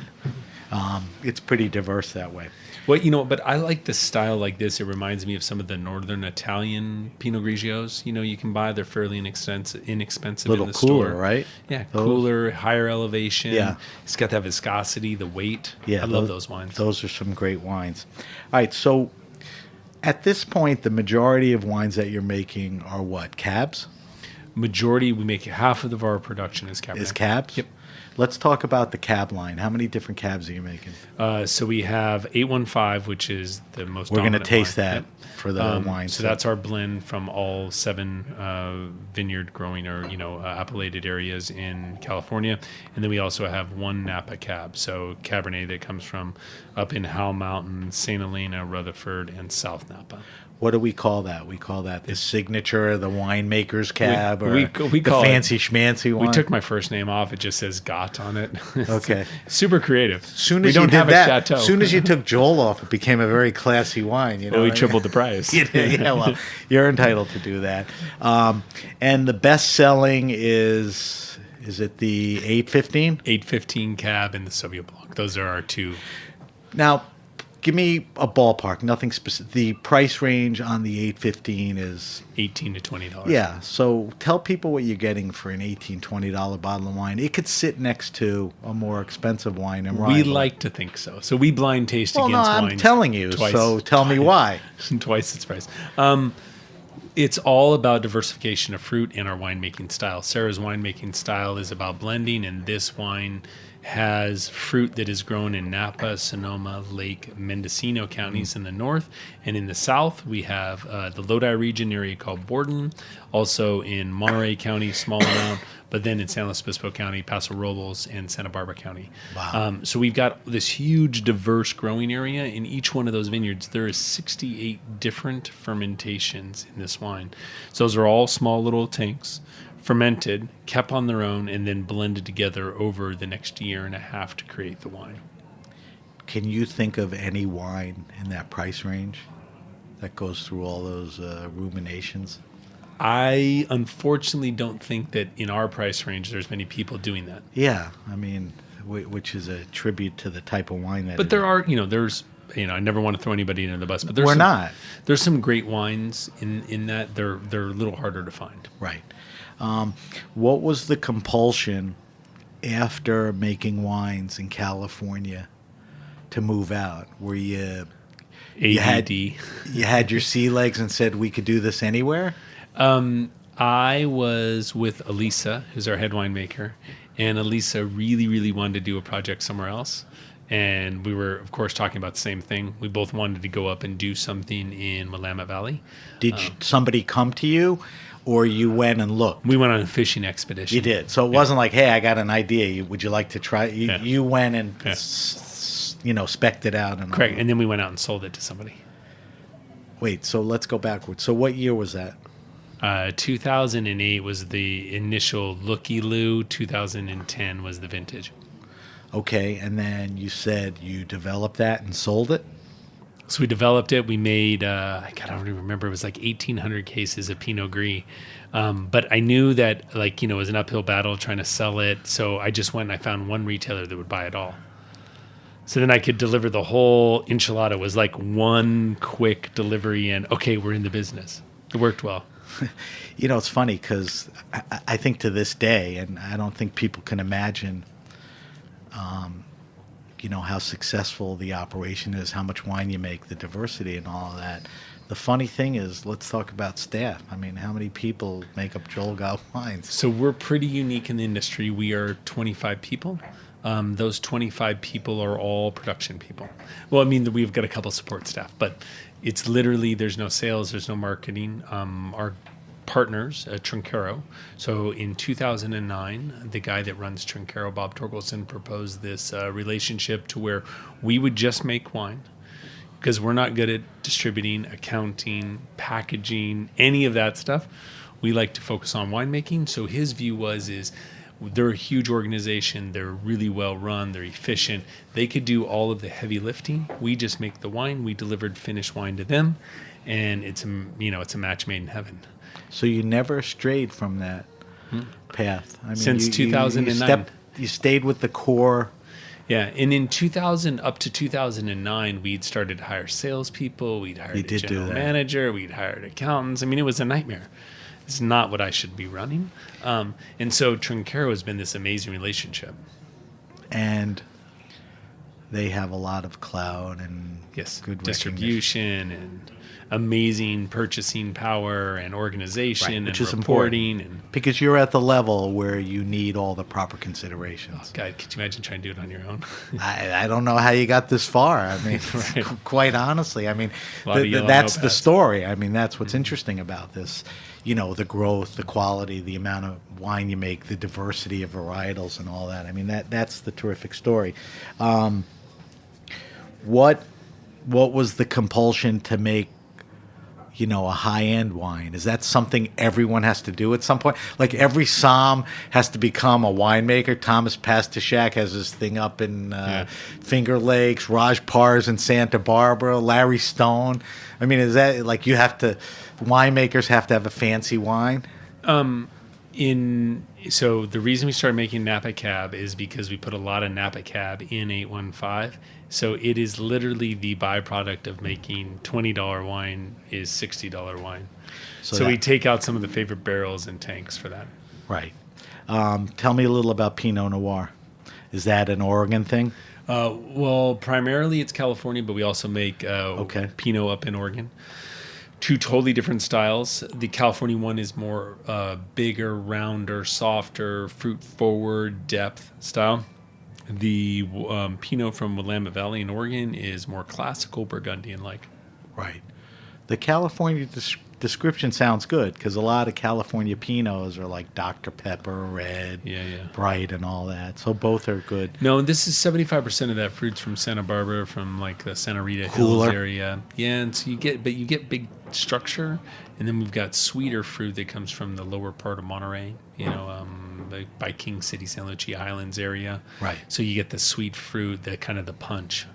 It's pretty diverse that way. Well, but I like the style like this. It reminds me of some of the northern Italian Pinot Grigios. You can buy. They're fairly inexpensive Little in the cooler, store. right? Yeah, Those? cooler, higher elevation. Yeah. It's got that viscosity, the weight. Yeah, I love those wines. Those are some great wines. All right, so at this point, the majority of wines that you're making are what? Cabs? Majority, we make half of our production is Cabernet. Is cabs? Yep. Let's talk about the cab line. How many different cabs are you making? So we have 815, which is the most We're going to dominant taste wine. that Yep. for the wine. So that's our blend from all 7 vineyard growing or appellated areas in California, and then we also have 1 Napa cab, so Cabernet that comes from up in Howell Mountain, St. Helena, Rutherford, and South Napa. What do we call that? We call that the signature, the winemaker's cab, or we the call fancy schmancy one? We took my first name off. It just says Gott on it. Okay. Super creative. Soon we as don't you did have that, a chateau. soon as you took Joel off, it became a very classy wine. Well, we tripled the price. Yeah, well, you're entitled to do that. And the best selling is it the 815? 815 cab and the Sauvignon Blanc. Those are our 2. Now, give me a ballpark, nothing specific. The price range on the 815 is $18 to $20. Yeah, so tell people what you're getting for an $18, $20 bottle of wine. It could sit next to a more expensive wine and We like to think so. So we blind taste against wines. I'm telling you, twice, so tell me why. Twice its price. It's all about diversification of fruit in our winemaking style. Sarah's winemaking style is about blending, and this wine has fruit that is grown in Napa, Sonoma, Lake, Mendocino counties in the north. And in the south, we have the Lodi region area called Borden, also in Monterey County, small amount, but then in San Luis Obispo County, Paso Robles, and Santa Barbara County. Wow. So we've got this huge, diverse growing area. In each one of those vineyards, there is 68 different fermentations in this wine. So those are all small little tanks, fermented, kept on their own, and then blended together over the next year and a half to create the wine. Can you think of any wine in that price range that goes through all those ruminations? I unfortunately don't think that in our price range there's many people doing that. Yeah, I mean, which is a tribute to the type of wine that. But there are, there's, I never want to throw anybody under the bus, but there's some great wines in that. They're a little harder to find. Right. What was the compulsion after making wines in California to move out? Were you had your sea legs and said we could do this anywhere? I was with Elisa, who's our head winemaker, and Elisa really, really wanted to do a project somewhere else. And we were, of course, talking about the same thing. We both wanted to go up and do something in Willamette Valley. Did somebody come to you, or you went and looked? We went on a fishing expedition. You did. So it wasn't like, hey, I got an idea. Would you like to try? You went and, spec'd it out. And correct. And then we went out and sold it to somebody. Wait, so let's go backwards. So what year was that? 2008 was the initial looky-loo. 2010 was the vintage. Okay, and then you said you developed that and sold it? So we developed it. We made, I don't even remember, it was like 1,800 cases of Pinot Gris. But I knew that, it was an uphill battle trying to sell it. So I just went and I found one retailer that would buy it all. So then I could deliver the whole enchilada. It was like one quick delivery and, okay, we're in the business. It worked well. It's funny because I think to this day, and I don't think people can imagine, how successful the operation is, how much wine you make, the diversity and all of that. The funny thing is, let's talk about staff. I mean, how many people make up Joel Gott Wines? So we're pretty unique in the industry. We are 25 people. Those 25 people are all production people. Well, I mean, we've got a couple support staff, but it's literally, there's no sales, there's no marketing. Our partners at Trinchero. So in 2009, the guy that runs Trinchero, Bob Torkelson, proposed this relationship to where we would just make wine, because we're not good at distributing, accounting, packaging, any of that stuff. We like to focus on winemaking. So his view is they're a huge organization. They're really well run. They're efficient. They could do all of the heavy lifting. We just make the wine. We delivered finished wine to them, and it's a match made in heaven. So you never strayed from that path. I mean, Since 2009. You stayed with the core. Yeah, and in 2000 up to 2009, we'd started to hire salespeople. We'd hired a general manager. We'd hired accountants. I mean, it was a nightmare. It's not what I should be running. And so Trinchero has been this amazing relationship. And they have a lot of clout and good distribution and amazing purchasing power and organization, which is reporting. And because you're at the level where you need all the proper considerations. Oh, God, could you imagine trying to do it on your own? I don't know how you got this far. I mean, Right. Quite honestly, I mean, that's the story. I mean, that's what's interesting about this. You know, the growth, the quality, the amount of wine you make, the diversity of varietals and all that. I mean, that's the terrific story. What was the compulsion to make, a high-end wine? Is that something everyone has to do at some point? Like every Somm has to become a winemaker. Thomas Pastishak has his thing up in Finger Lakes. Raj Parr's in Santa Barbara. Larry Stone. I mean, is that like winemakers have to have a fancy wine? So the reason we started making Napa Cab is because we put a lot of Napa Cab in 815. So it is literally the byproduct of making $20 wine is $60 wine. So we take out some of the favorite barrels and tanks for that. Right. Tell me a little about Pinot Noir. Is that an Oregon thing? Well, primarily it's California, but we also make Pinot up in Oregon. Two totally different styles. The California one is more bigger, rounder, softer, fruit-forward, depth style. The Pinot from Willamette Valley in Oregon is more classical Burgundian-like. Right. The California description sounds good because a lot of California Pinots are like Dr. Pepper, red, bright, and all that. So both are good. No, this is 75% of that fruit's from Santa Barbara, from like the Santa Rita Hills area. Yeah, and so you get big structure, and then we've got sweeter fruit that comes from the lower part of Monterey. By King City, San Lucia Highlands area. Right. So you get the sweet fruit, the kind of the punch.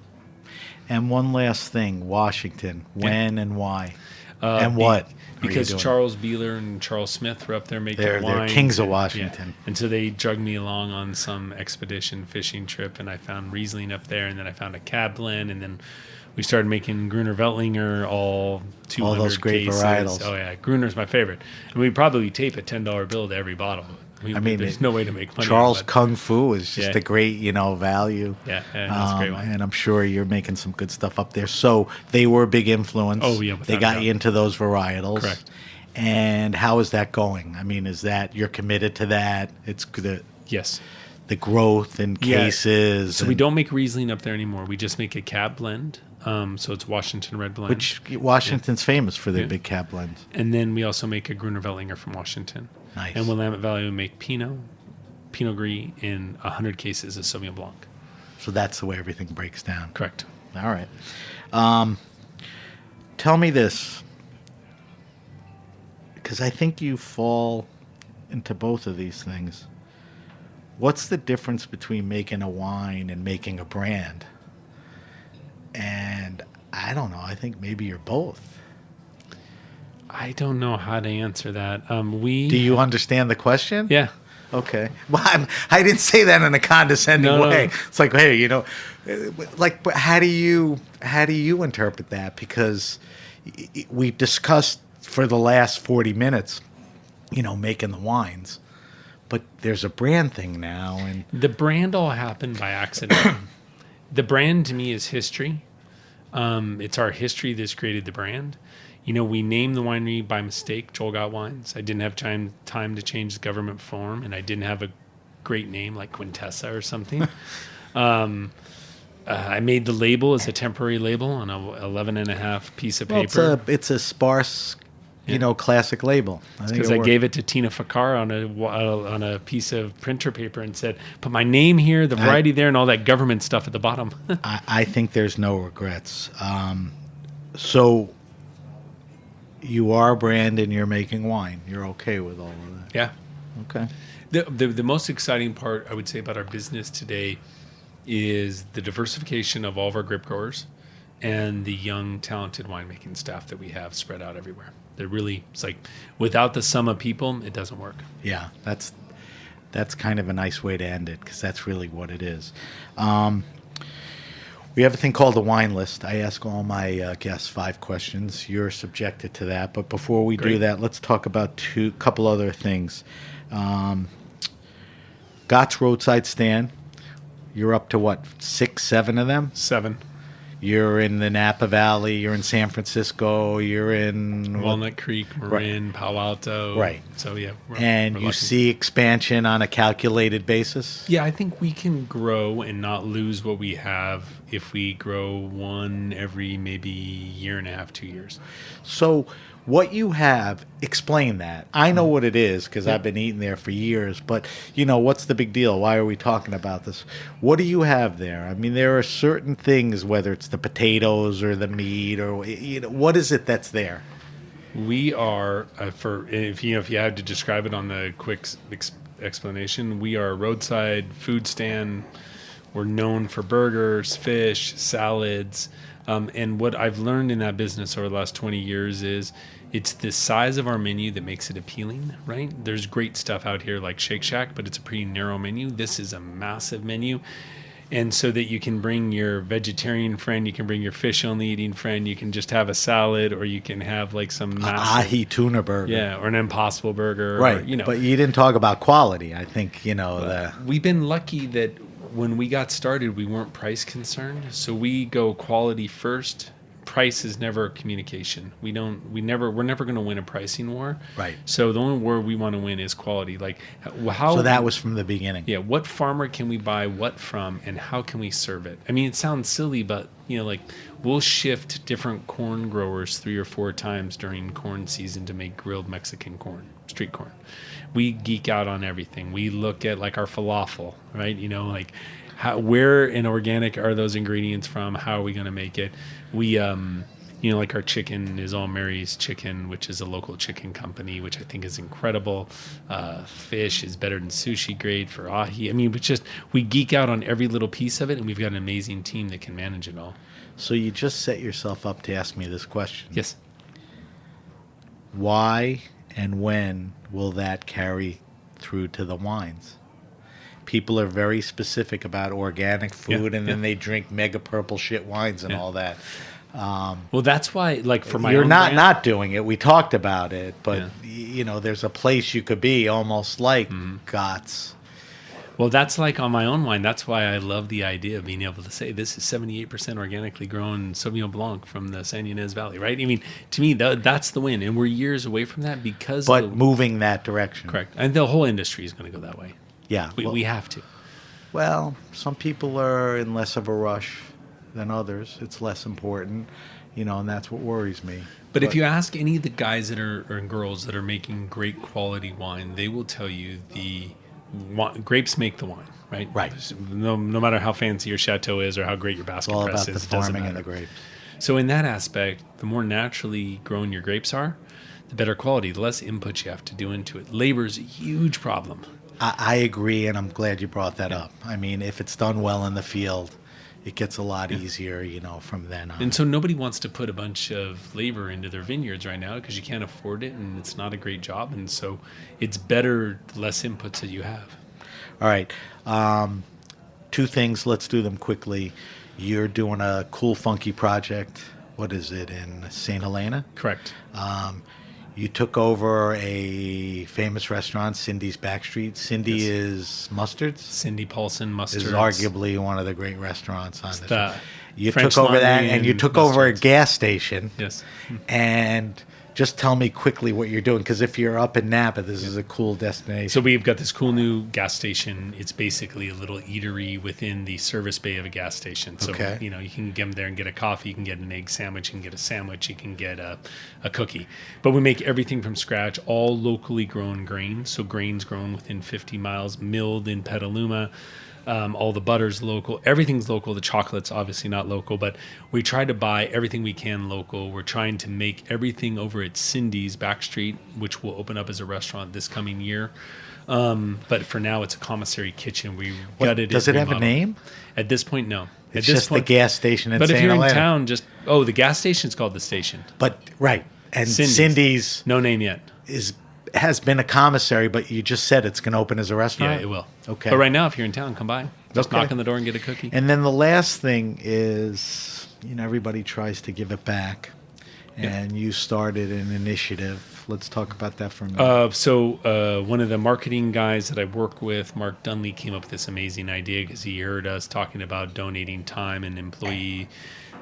And one last thing, Washington. When and why? And what? Because Charles Beeler and Charles Smith were up there making wine. They're kings of Washington. Yeah. And so they drugged me along on some expedition fishing trip, and I found Riesling up there, and then I found a Cab blend, and then we started making Gruner Veltliner, all 200 all those great cases. varietals. Oh, yeah. Gruner's my favorite. And we probably tape a $10 bill to every bottle. There's no way to make money. Charles Kung Fu is just a great, value. Yeah, that's a great one. And I'm sure you're making some good stuff up there. So they were a big influence. Oh, yeah. They got you into those varietals. Correct. And how is that going? I mean, is that you're committed to that? It's yes. The growth in cases. So we don't make Riesling up there anymore. We just make a Cab blend. So it's Washington Red Blend. Which Washington's famous for their big Cab blends. And then we also make a Gruner Veltliner from Washington. Nice. And Willamette Valley we make Pinot Gris, in 100 cases of Sauvignon Blanc. So that's the way everything breaks down. Correct. All right. Tell me this, because I think you fall into both of these things. What's the difference between making a wine and making a brand? And I don't know. I think maybe you're both. I don't know how to answer that. Do you understand the question? Yeah. Okay. Well, I didn't say that in a condescending way. It's like, hey, but how do you interpret that? Because we discussed for the last 40 minutes, making the wines, but there's a brand thing now, and the brand all happened by accident. The brand to me is history. It's our history that's created the brand. We named the winery by mistake, Joel Got Wines. I didn't have time to change the government form, and I didn't have a great name like Quintessa or something. I made the label as a temporary label on a 11.5 piece of paper. It's a sparse, classic label. Because I gave it to Tina Fakar on a piece of printer paper and said, put my name here, the variety there, and all that government stuff at the bottom. I think there's no regrets. So you are a brand and you're making wine. You're okay with all of that? Yeah. Okay. The most exciting part, I would say, about our business today is the diversification of all of our grape growers and the young, talented winemaking staff that we have spread out everywhere. They're really, it's like, without the sum of people, it doesn't work. Yeah, that's kind of a nice way to end it, because that's really what it is. We have a thing called the wine list. I ask all my guests 5 questions. You're subjected to that. But before we do that, let's talk about a couple other things. Gott's Roadside Stand. You're up to what, 6, 7 of them? 7. You're in the Napa Valley. You're in San Francisco. You're in Walnut Creek, Marin, Palo Alto. Right. So yeah. And you see expansion on a calculated basis? Yeah, I think we can grow and not lose what we have if we grow one every maybe year and a half, 2 years. So what you have, explain that. I know what it is because I've been eating there for years, but, what's the big deal? Why are we talking about this? What do you have there? I mean, there are certain things, whether it's the potatoes or the meat or, what is it that's there? We are, if you had to describe it on the quick explanation, we are a roadside food stand. We're known for burgers, fish, salads. And what I've learned in that business over the last 20 years is it's the size of our menu that makes it appealing, right? There's great stuff out here like Shake Shack, but it's a pretty narrow menu. This is a massive menu. And so that you can bring your vegetarian friend, you can bring your fish-only eating friend, you can just have a salad, or you can have like some massive... ahi tuna burger. Yeah, or an Impossible burger. Right, or, but you didn't talk about quality. I think, We've been lucky that when we got started, we weren't price concerned. So we go quality first. Price is never communication. We're never going to win a pricing war. Right. So the only war we want to win is quality. Like how. So that was from the beginning. Yeah. What farmer can we buy what from, and how can we serve it? I mean, it sounds silly, but we'll shift different corn growers 3 or 4 times during corn season to make grilled Mexican corn, street corn. We geek out on everything. We look at like our falafel, right? Where in organic are those ingredients from? How are we going to make it? We, like our chicken is all Mary's Chicken, which is a local chicken company, which I think is incredible. Fish is better than sushi grade for ahi. I mean, we geek out on every little piece of it, and we've got an amazing team that can manage it all. So you just set yourself up to ask me this question. Yes. Why and when will that carry through to the wines? People are very specific about organic food, and then they drink mega purple shit wines and all that. Well, that's why, like for my you're own not brand, not doing it. We talked about it, but there's a place you could be almost like Gott's. Well, that's like on my own wine. That's why I love the idea of being able to say this is 78% organically grown Sauvignon Blanc from the San Ynez Valley, right? I mean, to me, that's the win, and we're years away from that because. But moving that direction, correct, and the whole industry is going to go that way. Yeah, we have to. Well, some people are in less of a rush than others. It's less important, and that's what worries me. But if you ask any of the guys or girls that are making great quality wine, they will tell you grapes make the wine, right? Right. No matter how fancy your chateau is or how great your basket press is, it's all about the farming and the grapes. So in that aspect, the more naturally grown your grapes are, the better quality, the less input you have to do into it. Labor is a huge problem. I agree, and I'm glad you brought that up. I mean, if it's done well in the field, it gets a lot easier, from then on. And so nobody wants to put a bunch of labor into their vineyards right now because you can't afford it, and it's not a great job. And so it's better the less inputs that you have. All right. 2 things. Let's do them quickly. You're doing a cool, funky project. What is it, in St. Helena? Correct. You took over a famous restaurant, Cindy's Backstreet. Cindy is Mustards? Cindy Paulson Mustards. Is arguably one of the great restaurants on the show. You French took over that, Laundry and you and took over a restaurants. gas station. Yes. And just tell me quickly what you're doing, because if you're up in Napa, this is a cool destination. So we've got this cool new gas station. It's basically a little eatery within the service bay of a gas station. So, Okay. you know, you can get there and get a coffee. You can get an egg sandwich. You can get a sandwich. You can get a cookie. But we make everything from scratch, all locally grown grains. So grains grown within 50 miles, milled in Petaluma. All the butter's local. Everything's local. The chocolate's obviously not local, but we try to buy everything we can local. We're trying to make everything over at Cindy's Backstreet, which will open up as a restaurant this coming year. But for now, it's a commissary kitchen. We gutted it. Does it have a remodeled. name? At this point, no. At It's this just point, the gas station in But St. if you're Helena. in town, the gas station's called the station. But, right. And Cindy's. Cindy's No name yet. has been a commissary, but you just said it's going to open as a restaurant. Yeah, it will. Okay. But right now, if you're in town, come by. Just Okay. knock on the door and get a cookie. And then the last thing is, everybody tries to give it back. And you started an initiative. Let's talk about that for a minute. So one of the marketing guys that I work with, Mark Dunley, came up with this amazing idea because he heard us talking about donating time and employee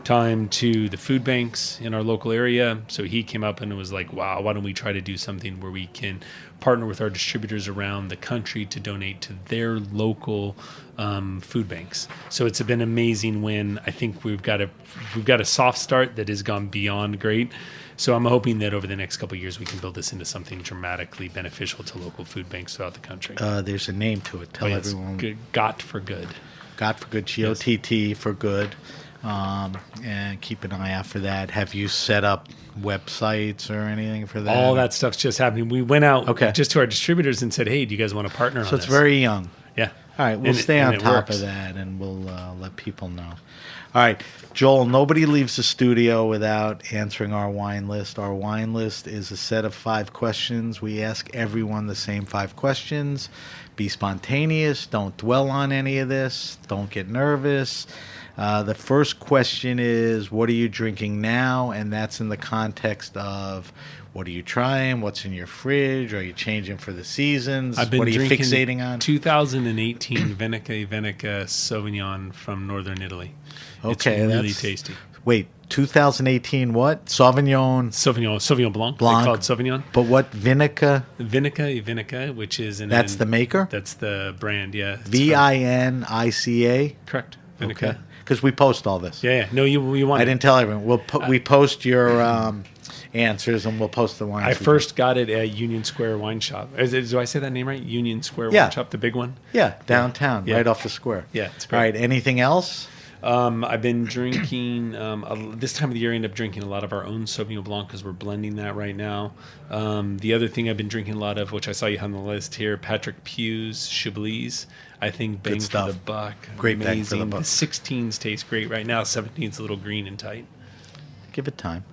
time to the food banks in our local area. So he came up and was like, wow, why don't we try to do something where we can partner with our distributors around the country to donate to their local food banks. So it's been amazing when I think we've got a soft start that has gone beyond great. So I'm hoping that over the next couple of years we can build this into something dramatically beneficial to local food banks throughout the country. There's a name to it. Tell everyone. Gott for good. Gott for good. G-O-T-T for good. And keep an eye out for that. Have you set up websites or anything for that? All that stuff's just happening. We went out Okay. just to our distributors and said, hey, do you guys want to partner on So this? it's very young. Yeah. All right, we'll And stay on it top works. of that, and we'll let people know. All right, Joel, nobody leaves the studio without answering our wine list. Our wine list is a set of 5 questions. We ask everyone the same 5 questions. Be spontaneous. Don't dwell on any of this. Don't get nervous. The first question is, what are you drinking now? And that's in the context of, what are you trying? What's in your fridge? Are you changing for the seasons? I've been what are you drinking fixating on? 2018 Veneca Sauvignon from Northern Italy. Okay, it's really that's tasty. Wait, 2018 what? Sauvignon Sauvignon Blanc. Blanc. They call it Sauvignon. But what Vinica? Vinica, which is That's the maker? That's the brand. Yeah. It's Vinica? from- Correct. Vinica. Okay. Because we post all this. Yeah. No, you want. I didn't tell everyone. We post your answers, and we'll post the wines. I first got it at Union Square Wine Shop. Do I say that name right? Union Square Yeah. Wine Shop, the big one. Yeah, downtown, Yeah. right off the square. Yeah, it's All great. right, anything else? I've been drinking, this time of the year I end up drinking a lot of our own Sauvignon Blanc because we're blending that right now. The other thing I've been drinking a lot of, which I saw you on the list here, Patrick Pugh's Chablis. I think bang for stuff. the buck. Great bang for the Amazing. buck. The 16s taste great right now. 17's a little green and tight. Give it time.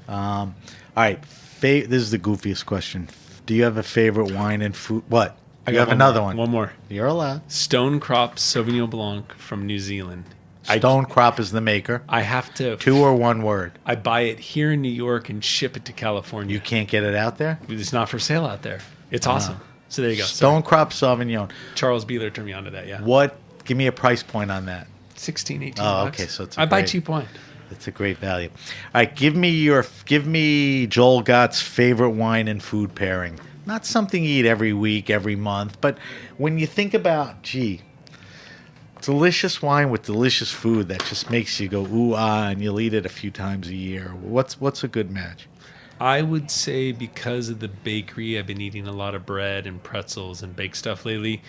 All right, this is the goofiest question. Do you have a favorite wine and food? What? I You got have one another more. one. One more. You're allowed. Stone Crop Sauvignon Blanc from New Zealand. Stone Crop is the maker. I have to. 2 or 1 word. I buy it here in New York and ship it to California. You can't get it out there? It's not for sale out there. It's awesome. So there you go. Stone Crop Sauvignon. Charles Beeler turned me onto that. Yeah. What? Give me a price point on that. 16, 18 Oh, bucks. okay, so it's a I buy great- cheap wine. It's a great value. All right, give me Joel Gott's favorite wine and food pairing. Not something you eat every week, every month, but when you think about, delicious wine with delicious food that just makes you go ooh ah, and you'll eat it a few times a year. What's a good match? I would say because of the bakery, I've been eating a lot of bread and pretzels and baked stuff lately.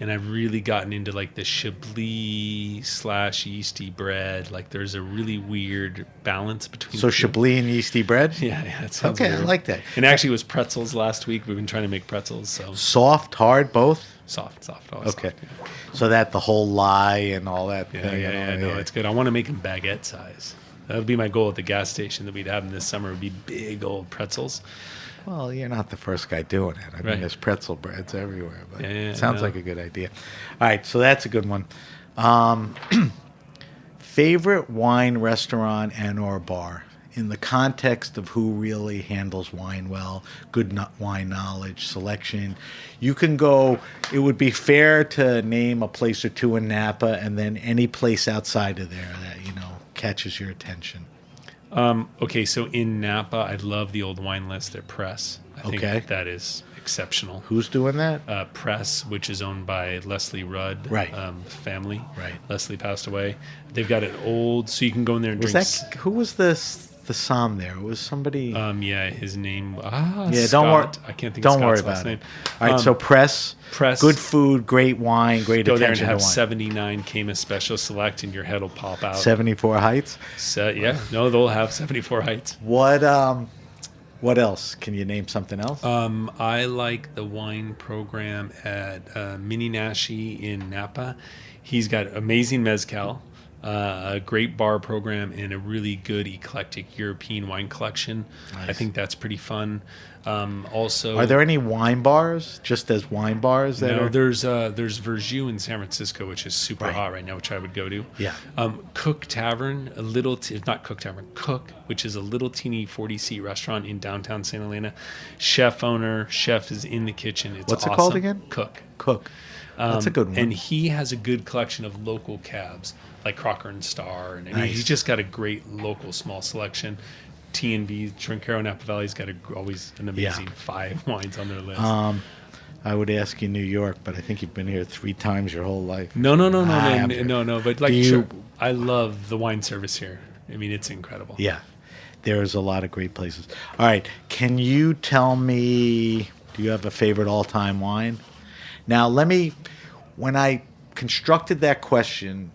And I've really gotten into like the Chablis / yeasty bread. Like there's a really weird balance between So the two. Chablis and yeasty bread? Yeah, that sounds Okay, weird. I like that. And actually it was pretzels last week. We've been trying to make pretzels. So Soft, hard, both? soft, always Okay. soft, yeah. So that the whole lie and all that Yeah, thing. no, it's good. I want to make them baguette size. That would be my goal at the gas station that we'd have them this summer. Would be big old pretzels. Well, you're not the first guy doing it. I mean, Right. there's pretzel breads everywhere, but Yeah, it sounds no. like a good idea. All right, so that's a good one. Favorite wine restaurant and or bar in the context of who really handles wine well, good wine knowledge, selection. You can go, it would be fair to name a place or two in Napa and then any place outside of there that, catches your attention? Okay, so in Napa, I love the old wine list. Their press. I Okay. think that is exceptional. Who's doing that? Press, which is owned by Leslie Rudd, Right. Family. Right. Leslie passed away. They've got an old, so you can go in there and Was drink. that who was the Somm there? It was somebody. Yeah, his name. Yeah, Scott. don't worry. I can't think. Don't of worry Scott's last about name. it. All right, so press, good food, great wine, great Go there and attention have to wine. 79 Cayman Special Select, and your head will pop out. 74 Heights. So, yeah, no, they'll have 74 Heights. What else? Can you name something else? I like the wine program at Mini Nashi in Napa. He's got amazing mezcal, a great bar program, and a really good eclectic European wine collection. Nice. I think that's pretty fun. Also, Are there any wine bars? Just as wine bars? no, there's Verjus in San Francisco, which is super hot right now, which I would go to. Yeah. Cook Tavern, not Cook Tavern, Cook, which is a little teeny 40-seat restaurant in downtown St. Helena. Chef is in the kitchen. It's What's awesome. it called again? Cook. That's a good one. And he has a good collection of local cabs, like Crocker and Star, and Nice. he's just got a great local small selection. T&B, Trinquero Napa Valley's got always an amazing 5 wines on their list. I would ask you New York, but I think you've been here 3 times your whole life. No. I'm But like, I love the wine service here. I mean, it's incredible. Yeah, there's a lot of great places. All right, can you tell me, do you have a favorite all-time wine? Now, when I constructed that question,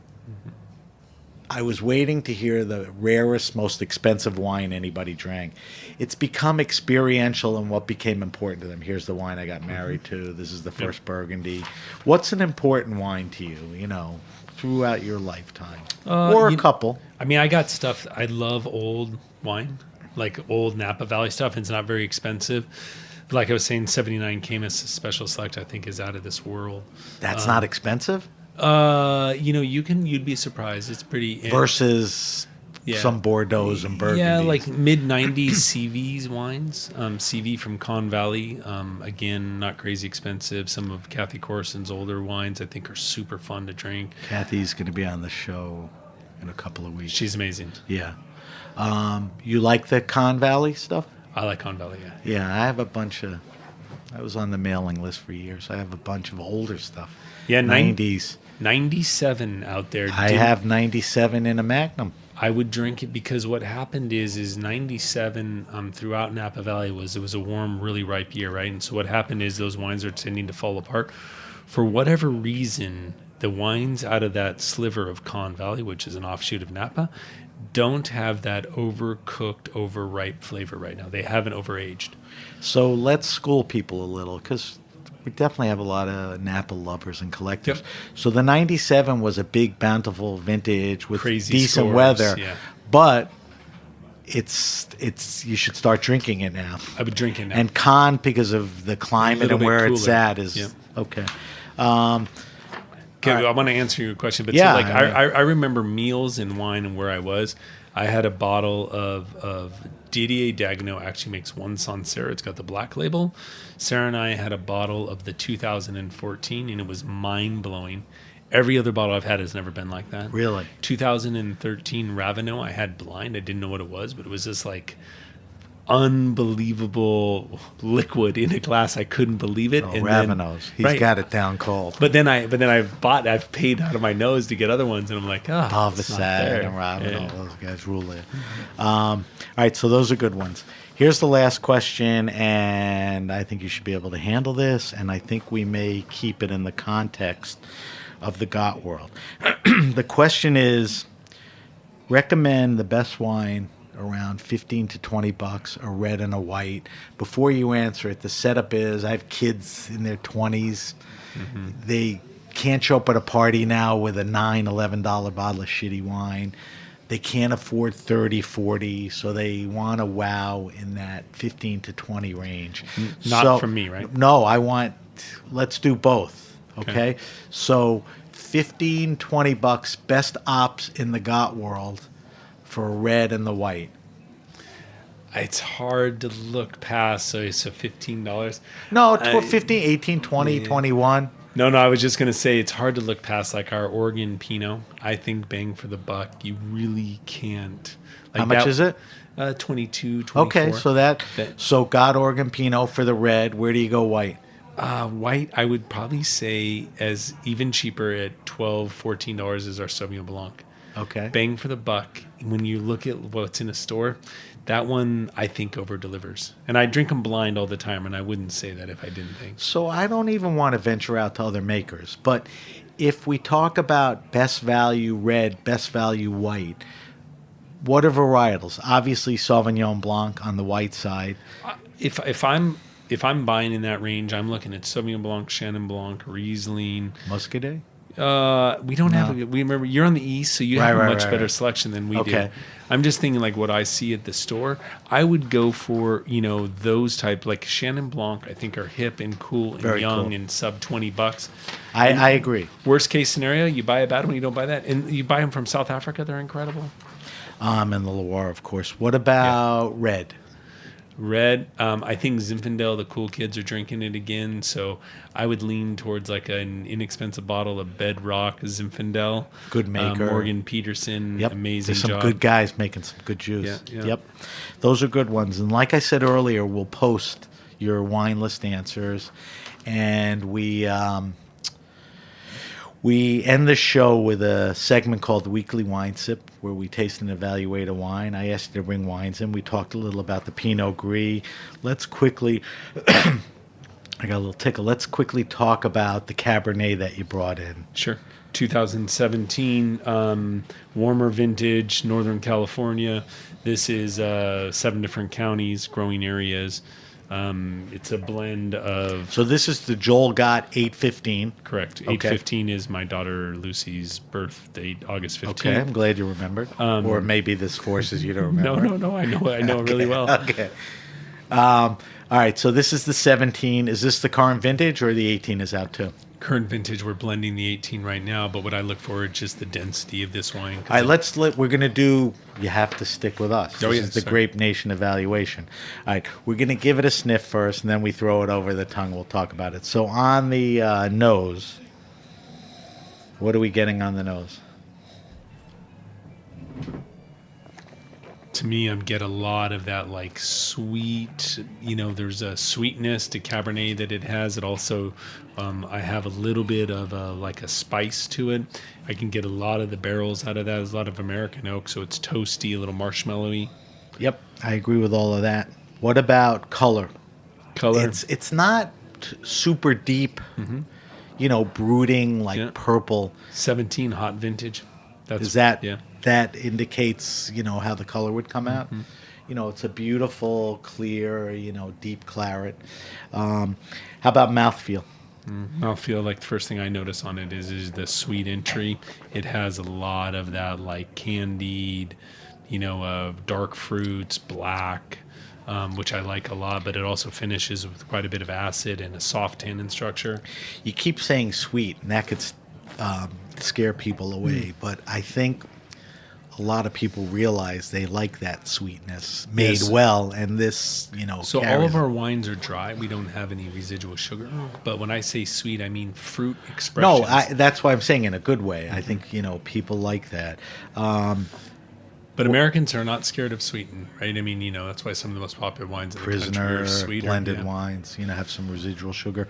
I was waiting to hear the rarest, most expensive wine anybody drank. It's become experiential and what became important to them. Here's the wine I got married to. This is the first Burgundy. What's an important wine to you, throughout your lifetime? Or a couple. I mean, I got stuff. I love old wine, like old Napa Valley stuff. It's not very expensive. Like I was saying, 79 Cayman Special Select, I think, is out of this world. That's not expensive? You'd be surprised. It's pretty Versus some Bordeaux's and Burgundies. Yeah, like mid-90s CV's wines. CV from Con Valley. Again, not crazy expensive. Some of Kathy Corson's older wines I think are super fun to drink. Kathy's going to be on the show in a couple of weeks. She's amazing. Yeah. You like the Con Valley stuff? I like Con Valley, yeah. Yeah, I have a bunch of... I was on the mailing list for years. I have a bunch of older stuff. Yeah, 90s. 97 out there. I have 97 in a Magnum. I would drink it because what happened is 97 throughout Napa Valley was a warm, really ripe year, right? And so what happened is those wines are tending to fall apart. For whatever reason, the wines out of that sliver of Con Valley, which is an offshoot of Napa, don't have that overcooked, overripe flavor right now. They haven't overaged. So let's school people a little, because we definitely have a lot of Napa lovers and collectors. Yep. So the 97 was a big, bountiful vintage with Crazy decent scores, weather. yeah. But it's you should start drinking it now. I would drink it now. And Con, because of the climate and bit where it's cooler. at, is Yep. okay. Okay, I want to answer your question, but Yeah, so I remember meals and wine and where I was. I had a bottle of Didier Dagenot actually makes one Sancerre. It's got the black label. Sarah and I had a bottle of the 2014, and it was mind-blowing. Every other bottle I've had has never been like that. Really? 2013 Ravenot, I had blind. I didn't know what it was, but it was just like unbelievable liquid in a glass. I couldn't believe it. Oh, And Ravenous. He's right. got it down cold. But then I've paid out of my nose to get other ones, and I'm like, Pavasad and Ravenel, Yeah. those guys rule it. All right, so those are good ones. Here's the last question, and I think you should be able to handle this, and I think we may keep it in the context of the Gott world. The question is, recommend the best wine around 15 to 20 bucks, a red and a white. Before you answer it, the setup is I have kids in their 20s. Mm-hmm. They can't show up at a party now with a $9, $11 bottle of shitty wine. They can't afford 30, 40, so they want a wow in that 15 to 20 range. Not from me, right? No, let's do both, okay? So 15, 20 bucks, best ops in the Gott world for a red and the white. It's hard to look past, so $15. No, 15, 18, 20, 21. No, I was just going to say it's hard to look past like our Oregon Pinot. I think bang for the buck. You really can't. Like How much is it? 22, 24. Okay, so got Oregon Pinot for the red. Where do you go white? White, I would probably say as even cheaper at $12, $14 is our Sauvignon Blanc. Okay. Bang for the buck. When you look at what's in a store, that one I think over delivers. And I drink them blind all the time, and I wouldn't say that if I didn't think. So I don't even want to venture out to other makers, but if we talk about best value red, best value white, what are varietals? Obviously Sauvignon Blanc on the white side. If I'm buying in that range, I'm looking at Sauvignon Blanc, Chenin Blanc, Riesling, Muscadet? We don't have. We remember you're on the east, so you have a much better selection than we do. I'm just thinking like what I see at the store. I would go for those type like Chenin Blanc. I think are hip and cool and Very young cool. and sub $20. I agree. Worst case scenario, you buy a bad one, you don't buy that, and you buy them from South Africa. They're incredible. And the Loire, of course. What about red? Red, I think Zinfandel, the cool kids are drinking it again, so I would lean towards like an inexpensive bottle of Bedrock Zinfandel. Good maker. Morgan Peterson, amazing There's some job. good guys making some good juice. Yeah. Yep. Those are good ones. And like I said earlier, we'll post your wine list answers. And we end the show with a segment called the Weekly Wine Sip, where we taste and evaluate a wine. I asked you to bring wines in. We talked a little about the Pinot Gris. Let's quickly, I got a little tickle. Let's quickly talk about the Cabernet that you brought in. Sure. 2017, warmer vintage, Northern California. This is 7 different counties, growing areas. It's a blend of... So this is the Joel Gott 815. Correct. Okay. 815 is my daughter Lucy's birth date, August 15th. Okay, I'm glad you remembered. Or maybe this forces you to remember. No, I know it really well. Okay. All right, so this is the 17. Is this the current vintage or the 18 is out too? Current vintage, we're blending the 18 right now, but what I look for is just the density of this wine. All right, we're going to do, you have to stick with us. This is the Grape Nation evaluation. All right, we're going to give it a sniff first, and then we throw it over the tongue. We'll talk about it. So on the nose, what are we getting on the nose? To me, I get a lot of that like sweet, there's a sweetness to Cabernet that it has. It also, I have a little bit of like a spice to it. I can get a lot of the barrels out of that. There's a lot of American oak, so it's toasty, a little marshmallowy. Yep, I agree with all of that. What about color? It's not super deep, brooding like purple. 17 hot vintage. That indicates, how the color would come out. It's a beautiful, clear, deep claret. How about mouthfeel? Mouthfeel, like the first thing I notice on it is the sweet entry. It has a lot of that like candied, dark fruits, black, which I like a lot, but it also finishes with quite a bit of acid and a soft tannin structure. You keep saying sweet, and that could scare people away, but I think a lot of people realize they like that sweetness made well, and this, So all of our wines are dry. We don't have any residual sugar. But when I say sweet, I mean fruit expressions. No, that's why I'm saying in a good way. I think, people like that. But Americans are not scared of sweeten, right? I mean, that's why some of the most popular wines in the country are sweeter. Blended wines, have some residual sugar.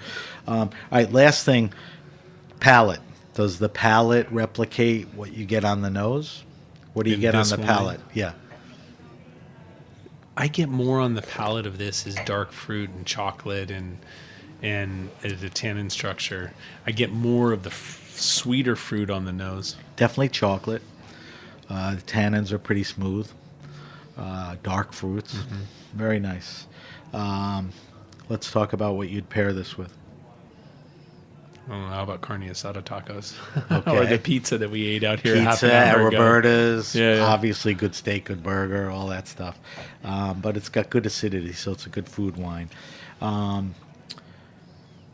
All right, last thing, palate. Does the palate replicate what you get on the nose? What do you get on the palate? Yeah. I get more on the palate of this is dark fruit and chocolate and the tannin structure. I get more of the sweeter fruit on the nose. Definitely chocolate. The tannins are pretty smooth. Dark fruits. Very nice. Let's talk about what you'd pair this with. I don't know, how about carne asada tacos? Okay. Or the pizza that we ate out here half Pizza an at hour ago. Roberta's, obviously good steak, good burger, all that stuff. But it's got good acidity, so it's a good food wine.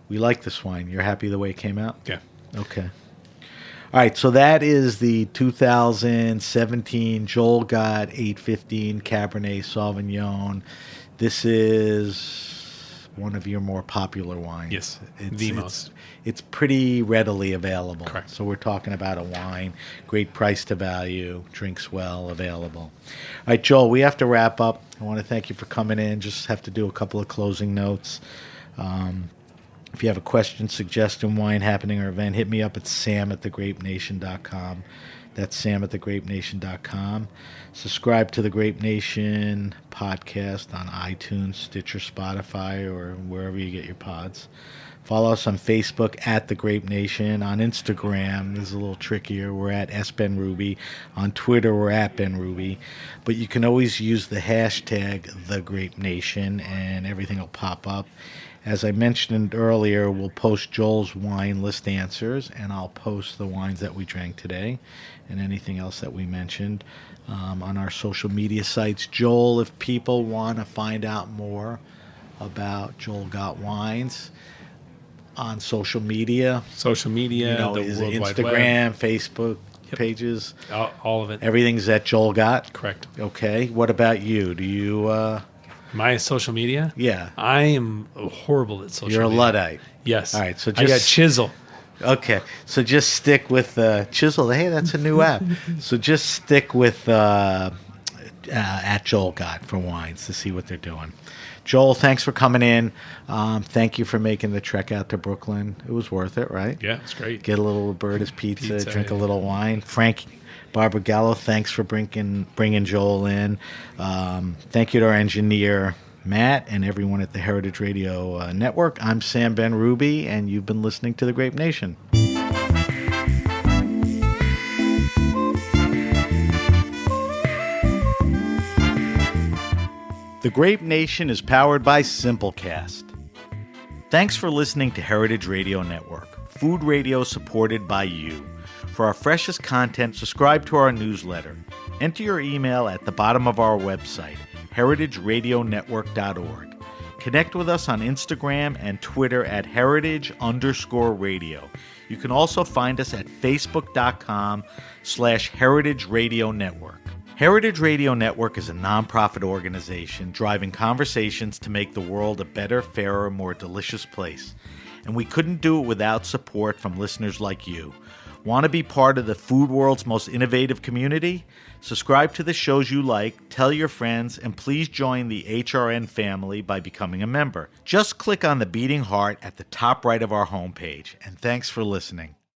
We like this wine. You're happy the way it came out? Yeah. Okay. All right, so that is the 2017 Joel Gott 815 Cabernet Sauvignon. This is one of your more popular wines. Yes, it's, the it's, most. It's pretty readily available. Correct. So we're talking about a wine, great price to value, drinks well, available. All right, Joel, we have to wrap up. I want to thank you for coming in. Just have to do a couple of closing notes. If you have a question, suggestion, wine happening, or event, hit me up at sam@thegrapenation.com. That's sam@thegrapenation.com. Subscribe to the Grape Nation podcast on iTunes, Stitcher, Spotify, or wherever you get your pods. Follow us on Facebook at The Grape Nation. On Instagram, this is a little trickier. We're at SBenRuby. On Twitter, we're at BenRuby. But you can always use the hashtag The Grape Nation, and everything will pop up. As I mentioned earlier, we'll post Joel's wine list answers, and I'll post the wines that we drank today and anything else that we mentioned on our social media sites. Joel, if people want to find out more about Joel Got Wines on social media, The is World it Wide Instagram, Web. Facebook pages? All of it. Everything's at Joel Got? Correct. Okay. What about you? Do you... My social media? Yeah. I am horrible at social You're a media. Luddite. Yes. All right, so I got just- Chisel. Okay, so just stick with Chisel. Hey, that's a new app. So just stick with at Joel Got for wines to see what they're doing. Joel, thanks for coming in. Thank you for making the trek out to Brooklyn. It was worth it, right? Yeah, it's great. Get a little Roberta's pizza, drink a yeah. little wine. Frank Barbagallo, thanks for bringing Joel in. Thank you to our engineer, Matt, and everyone at the Heritage Radio Network. I'm Sam BenRuby, and you've been listening to The Grape Nation. The Grape Nation is powered by Simplecast. Thanks for listening to Heritage Radio Network, food radio supported by you. For our freshest content, subscribe to our newsletter. Enter your email at the bottom of our website, heritageradionetwork.org. Connect with us on Instagram and Twitter at heritage_radio. You can also find us at facebook.com/Heritage Radio Network. Heritage Radio Network is a nonprofit organization driving conversations to make the world a better, fairer, more delicious place. And we couldn't do it without support from listeners like you. Want to be part of the food world's most innovative community? Subscribe to the shows you like, tell your friends, and please join the HRN family by becoming a member. Just click on the beating heart at the top right of our homepage. And thanks for listening.